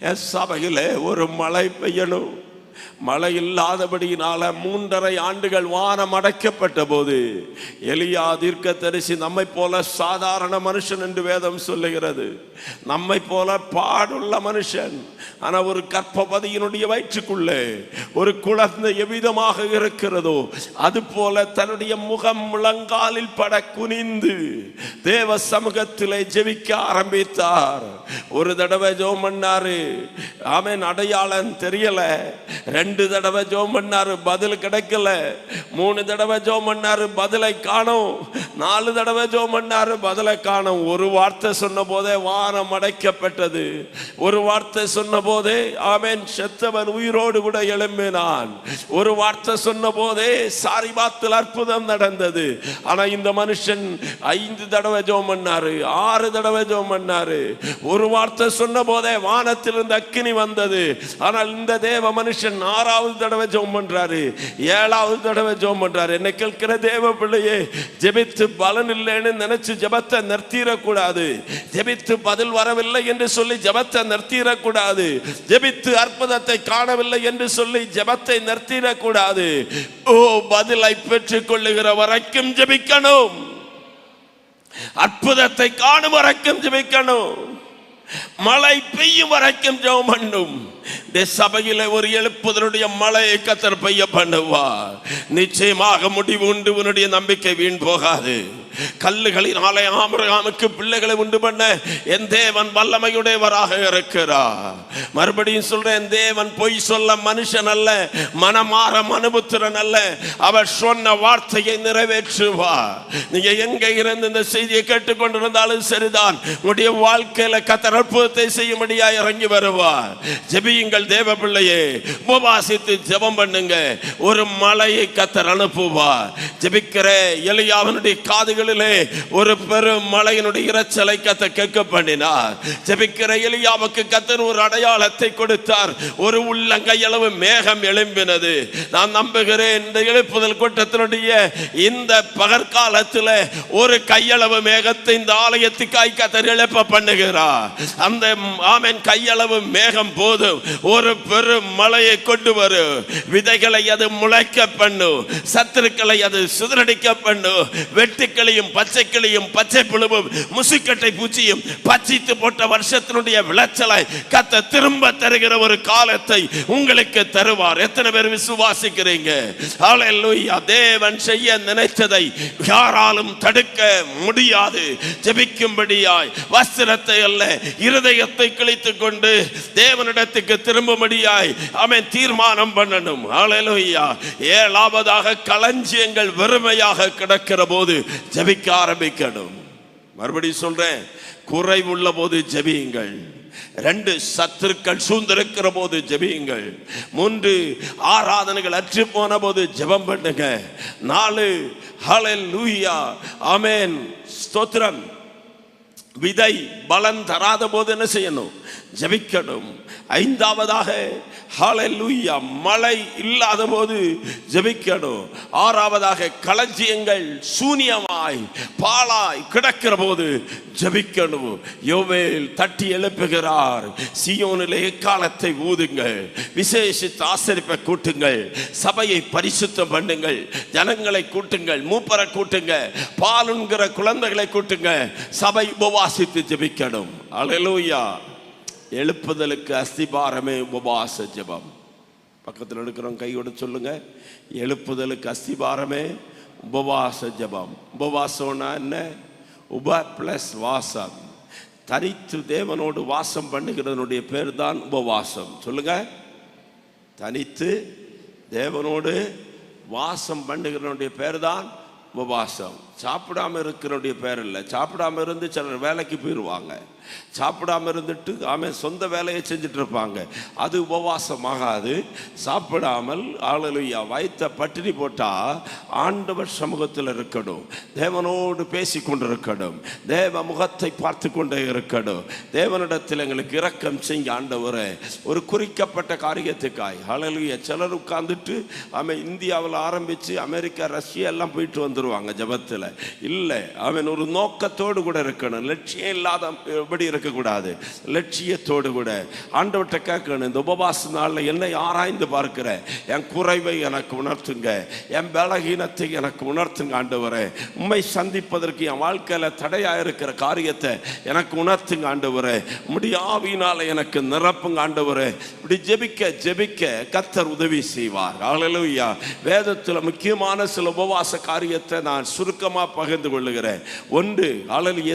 என் சபையில் ஒரு மழை பெய்யணும்? மழை இல்லாதபடியினால 3.5 ஆண்டுகள் வானம் அடைக்கப்பட்ட போது எலியா தீர்க்கதரிசி நம்மை போல சாதாரண மனுஷன் என்று வேதம் சொல்லுகிறது. நம்மை போல பாடுள்ள மனுஷன். ஆனா ஒரு கர்ப்பவதியினுடைய வயிற்றுக்குள்ளே ஒரு குழந்தை எவ்விதமாக இருக்கிறதோ அது போல தன்னுடைய முகம் முழங்காலில் பட குனிந்து தேவ சமூகத்திலே ஜெபிக்க ஆரம்பித்தார். ஒரு தடவை ஜெபம் பண்ணாரு. ஆமென். அடையாளம் தெரியல. 2 தடவை ஜெபம் பண்ணாரு, பதில் கிடைக்கல. 3 தடவை ஜெபம் பண்ணாரு, பதிலை காணோம். 4 தடவை ஜெபம் பண்ணாரு, பதிலை காணோம். ஒரு வார்த்தை சொன்ன போதே வானம் அடைக்கப்பட்டது. ஒரு வார்த்தை சொன்ன போதே ஆமென் செத்தவன் உயிரோடு கூட எழும்பினான். ஒரு வார்த்தை சொன்ன போதே சாரிபாத்தில் அற்புதம் நடந்தது. ஆனா இந்த மனுஷன் 5 தடவை ஜெபம் பண்ணாரு, 6 தடவை ஜெபம் பண்ணாரு. ஒரு வார்த்தை சொன்ன போதே வானத்திலிருந்து அக்கினி வந்தது. ஆனால் இந்த தேவ மனுஷன் 6வது தடவை ஜெபம் பண்றாரு, 7வது தடவை ஜெபம் பண்றாரு. என்ன கேட்கிற தேவ பிள்ளையே, ஜெபித்து பலன் இல்லைன்னு நினைச்சு ஜெபத்தை நிறுத்திடக்கூடாது. ஜெபித்து பதில் வரவில்லை என்று சொல்லி ஜெபத்தை நிறுத்திடக்கூடாது. ஜெபித்து அற்புதத்தை காணவில்லை என்று சொல்லி ஜெபத்தை நிறுத்திடக்கூடாது. பதிலை பெற்றுக் கொள்ளுகிற வரைக்கும் ஜெபிக்கணும். அற்புதத்தை காணும் வரைக்கும் ஜெபிக்கணும். மழை பெய்யும் வரைக்கும் ஜெபம் பண்ணும். சபையில ஒரு எழுப்புதலுடைய மழையை கர்த்தர் பெய்ய பண்ணுவார். நிச்சயமாக முடிவு உண்டு. உன்னுடைய நம்பிக்கை வீண் போகாது. கல்லுகளினாலே ஆபிரகாமுக்கு பிள்ளைகளை உண்டு பண்ண என் தேவன் வல்லமையுடையவராக இருக்கிறார். மறுபடியும் சொல்றேன், தேவன் பொய் சொல்ல மனுஷன் அல்ல, மனமாற மனுபுத்திரன் அல்ல. அவர் சொன்ன வார்த்தையை நிறைவேற்றுவார். நீங்க எங்க இருந்து இந்த செய்தியை கேட்டுக்கொண்டிருந்தாலும் சரிதான், உங்களுடைய வாழ்க்கையில கர்த்தர் அற்புதத்தை செய்யும்படியா இறங்கி வருவார். ஜெபியுங்கள் தேவ பிள்ளையே, உபவாசித்து ஜெபம் பண்ணுங்க. ஒரு மலையை கர்த்தர் அனுப்புவார். ஜெபிக்கிற எலியாவினுடைய காதுகள் ஒரு பெரும் மலையினுடைய இரைச்சலை கர்த்தர் கேட்க பண்ணினார். ஜெபிக்கிற எலியாவுக்கு கர்த்தர் ஒரு அடையாளத்தை கொடுத்தார். ஒரு உள்ளங்கையளவு மேகம் எழும்பினது. நான் நம்புகிறேன் இந்த எழுப்புதல் கூட்டத்தினுடைய இந்த பகற்காலத்தில் ஒரு கையளவு மேகத்தை இந்த ஆலயத்துக்காய் கர்த்தர் எழுப்ப பண்ணுகிறார். அந்த ஆமென் கையளவு மேகம் போதும் ஒரு பெரும் மலையை கொண்டு வரும். விதைகளை அது முளைக்க பண்ணும், சத்துருக்களை அது சிதறடிக்க பண்ணும். வெட்டுக்களை பச்சைக்கிளியும் பச்சை புழுவும் முசுக்கட்டை பூச்சியும் பச்சித்து போட்ட வருஷத்தினுடைய விளைச்சலை கர்த்தர் திரும்ப தருகிற ஒரு காலத்தை உங்களுக்கு தருவார். எத்தனை பேர் விசுவாசிக்கிறீங்க? ஹல்லேலூயா. தேவன் செய்ய நினைத்ததை யாராலும் தடுக்க முடியாது. ஜெபிக்கும்படியாய் வஸ்திரத்தை அல்ல இருதயத்தை கிழித்துக் கொண்டு தேவனிடத்துக்கு திரும்பும்படியாய் ஆமென் தீர்மானம் பண்ணணும். ஹல்லேலூயா. 7வதாக களஞ்சியங்கள் வெறுமையாக கிடக்கிற போது ஜெபிக்க ஆரம்பிக்கணும். மறுபடியும் சொல்றேன், குறைவுள்ள போது ஜெபியுங்கள். 2 சத்துருக்கள் சூழ்ந்திருக்கிற போது ஜெபியுங்கள். 3 ஆராதனைகள் அற்று போன போது ஜெபம் பண்ணுங்க. 4 ஹல்லேலூயா ஆமென் ஸ்தோத்திரம். விதை பலன் தராத போது என்ன செய்யணும்? ஜெபிக்கணும். 5வதாக ஹல்லேலூயா மழை இல்லாத போது ஜெபிக்கணும். 6வதாக களஞ்சியங்கள் சூனியமாய் பாழாய் கிடக்கிற போது ஜெபிக்கணும். யோவேல் தட்டி எழுப்புகிறார். சீயோனிலே எக்காலத்தை ஊதுங்கள், விசேஷித்த ஆசரிப்பை கூட்டுங்கள், சபையை பரிசுத்தம் பண்ணுங்கள், ஜனங்களை கூட்டுங்கள், மூப்பரை கூட்டுங்க, பாலுங்கிற குழந்தைகளை கூட்டுங்க. சபை உபவாசித்து ஜெபிக்கணும். ஹல்லேலூயா. எழுப்புதலுக்கு அஸ்திபாரமே உபவாச ஜெபம். பக்கத்தில் இருக்கிறவங்க கையோடு சொல்லுங்க, எழுப்புதலுக்கு அஸ்திபாரமே உபவாச ஜெபம். உபவாசம்னா என்ன? உப பிளஸ் வாசம். தனித்து தேவனோடு வாசம் பண்ணுகிறதனுடைய பேர் தான் உபவாசம். சொல்லுங்க, தனித்து தேவனோடு வாசம் பண்ணுகிறதனுடைய பேர் தான் உபவாசம். சாப்பிடாம இருக்கிறனுடைய பேர் இல்லை. சாப்பிடாம இருந்து சிலர் வேலைக்கு போயிடுவாங்க. சாப்பிடாம இருந்துட்டு ஆமென் சொந்த வேலையை செஞ்சுட்டு இருப்பாங்க. அது உபவாசமாகாது. சாப்பிடாமல் ஹல்லேலூயா வயிற்ற பட்டினி போட்டா ஆண்டவர் சமூகத்தில் இருக்கணும், தேவனோடு பேசி கொண்டு இருக்கணும், தேவ முகத்தை பார்த்து கொண்டே இருக்கணும். தேவனிடத்தில் எங்களுக்கு இரக்கம் செய்ய ஆண்டவரே. ஒரு குறிக்கப்பட்ட காரியத்துக்காய் ஹல்லேலூயா. சிலர் உட்கார்ந்துட்டு ஆமென் இந்தியாவில் ஆரம்பித்து அமெரிக்கா ரஷ்யா எல்லாம் போயிட்டு வந்துடுவாங்க ஜபத்தில். இல்லை, அவன் ஒரு நோக்கத்தோடு கூட இருக்கணும். லட்சியம் இல்லாத இருக்கக்கூடாது. லட்சியத்தோடு கூட ஆண்டவர்கிட்ட கேட்கணும், இந்த உபவாச நாளில் என்னை ஆராய்ந்து பார்க்கிற, என் குறைவை எனக்கு உணர்த்துங்க, என் பலகீனத்தை எனக்கு உணர்த்துங்க ஆண்டவரே. உம்மை சந்திப்பதற்கு என் வாழ்க்கையில் தடையாக இருக்கிற காரியத்தை எனக்கு உணர்த்துங்க ஆண்டவரே. முடியாவினால எனக்கு நிரப்புங்க ஆண்டவரே. இப்படி ஜெபிக்க ஜெபிக்க கர்த்தர் உதவி செய்வார். ஹல்லேலூயா. வேதத்தில் முக்கியமான சில உபவாச காரியத்தை நான் சுருக்கமாக பகிர்ந்து கொள்ளுகிறேன். ஒன்று,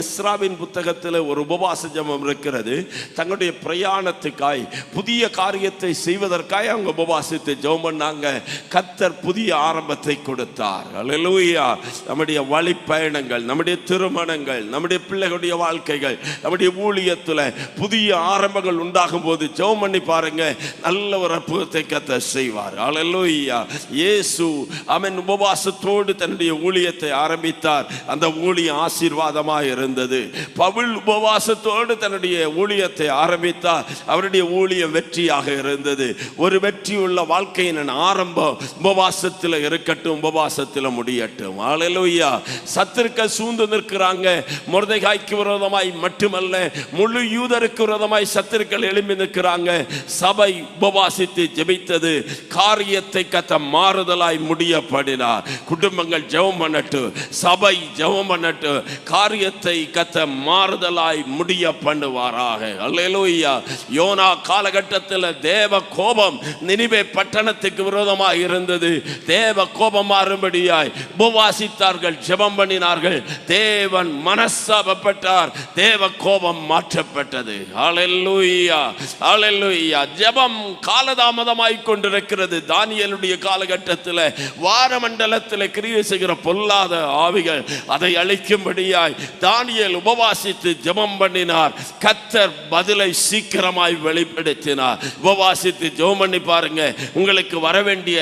எஸ்ராவின் புத்தகத்தில் ஒரு உபவாச ஜெபம் இருக்கிறது. தங்களுடைய பிரயாணத்துக்காய் புதிய காரியத்தை செய்வதற்காக அவங்க உபவாசித்து ஜெபம் பண்ணாங்க. கர்த்தர் புதிய ஆரம்பத்தை கொடுத்தார். கொடுத்தார். அல்லேலூயா. நம்முடைய வழிப்பயணங்கள், நம்முடைய திருமணங்கள், நம்முடைய பிள்ளைகளுடைய வாழ்க்கைகள், நம்முடைய ஊழியத்தில் புதிய ஆரம்பங்கள் உண்டாகும் போது ஜெபம் பண்ணி பாருங்க, நல்ல ஒரு அற்புதத்தை கர்த்தர் செய்வார். அல்லேலூயா. இயேசு அவன் உபவாசத்தோடு தன்னுடைய ஊழியத்தை ஆரம்பித்தார். அந்த ஊழியம் ஆசீர்வாதமாக இருந்தது. பவுல் உபவாசத்தோடு தன்னுடைய ஊழியத்தை ஆரம்பித்தார். அவருடைய ஊழியம் வெற்றியாக இருந்தது. ஒரு வெற்றியுள்ள வாழ்க்கையின் ஆரம்பம் உபவாசத்தில் இருக்கட்டும், உபவாசத்தில் முடியட்டும். அல்லேலூயா. சத்துருக்கள் சூழ்ந்து நிற்கிறாங்க. மொர்தெகாய்க்கு விரோதமாய் மட்டுமல்ல, முழு யூதருக்கு விரோதமாய் சத்துருக்கள் எழும்பி நிற்கிறாங்க. சபை உபவாசித்து ஜெபித்தது. காரியத்தை கத்த மாறுதலாய் முடியப்படினார். குடும்பங்கள் ஜெபம் பண்ணட்டும், சபை ஜெபம் பண்ணட்டும், காரியத்தை கத்த மாறுதலாய் முடிய பண்ணுவாராக. அல்லேலூயா. யோனா காலகட்டத்தில் தேவ கோபம் நினிவே பட்டணத்துக்கு விரோதமாக இருந்தது. தேவ கோபம் மாறும்படியாய் உபவாசித்தார்கள், ஜெபம் பண்ணினார்கள். தேவன் மனஸ்தாபப்பட்டார். தேவ கோபம் மாற்றப்பட்டது. அல்லேலூயா. அல்லேலூயா. ஜெபம் காலதாமதமாய் கொண்டிருக்கிறது. தானியேலுடைய காலகட்டத்தில் வாரமண்டலத்தில் கிரியை செய்கிற பொல்லாத ஆவிகள் அதை அழிக்கும்படியாய் தானியேல் உபவாசித்து ஜெபம் பண்ணினார். கர்த்தர் பதிலை சீக்கிரமாய் வெளிப்படுத்தினார். உபவாசித்து ஜெபம் பண்ணி பாருங்க, உங்களுக்கு வர வேண்டிய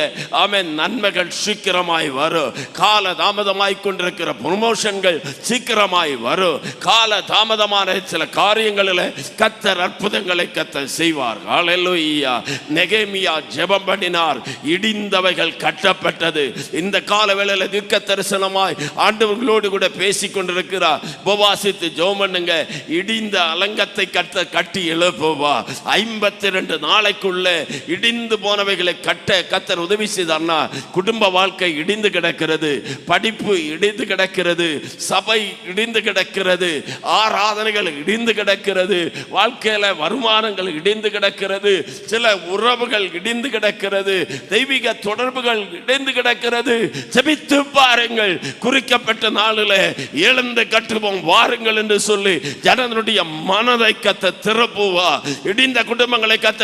நன்மைகள் சீக்கிரமாய் வரும். கால தாமதமாய் கொண்டிருக்கிற ப்ரமோஷன்கள் சீக்கிரமாய் வரும். கால தாமதமான சில காரியங்களில் கர்த்தர் அற்புதங்களை கர்த்தர் செய்வார். அல்லேலூயா. நெகேமியா ஜெபம் பண்ணினார், இடிந்தவைகள் கட்டப்பட்டது. இந்த கால வேளையில் தீர்க்க தரிசனமாய் ஆண்டவர்களோடு கூட பேசிக் கொண்டிருக்கிறார். உபவாசித்து ஜெபம் பண்ணுங்க, இடிந்த அலங்கத்தை கட்டி எழுப்புவா. 52 நாளைக்குள்ள இடிந்து போனவைகளை கட்ட கர்த்தர் உதவி செய்தார்னா, குடும்ப வாழ்க்கை இடிந்து கிடக்கிறது, படிப்பு இடிந்து கிடக்கிறது, சபை இடிந்து கிடக்கிறது, ஆராதனைகள் இடிந்து கிடக்கிறது, வாழ்க்கையில வருமானங்கள் இடிந்து கிடக்கிறது, சில உறவுகள் இடிந்து கிடக்கிறது, தெய்வீக தொடர்புகள் இடிந்து கிடக்கிறது. ஜெபித்து பாருங்கள். குறிக்கப்பட்ட நாளில் எழுந்து கட்டுவோம் வாருங்கள் என்று சொல்லி ஜனங்களுடைய மனதை கத்த திறப்புவா. இடிந்த குடும்பங்களை கத்த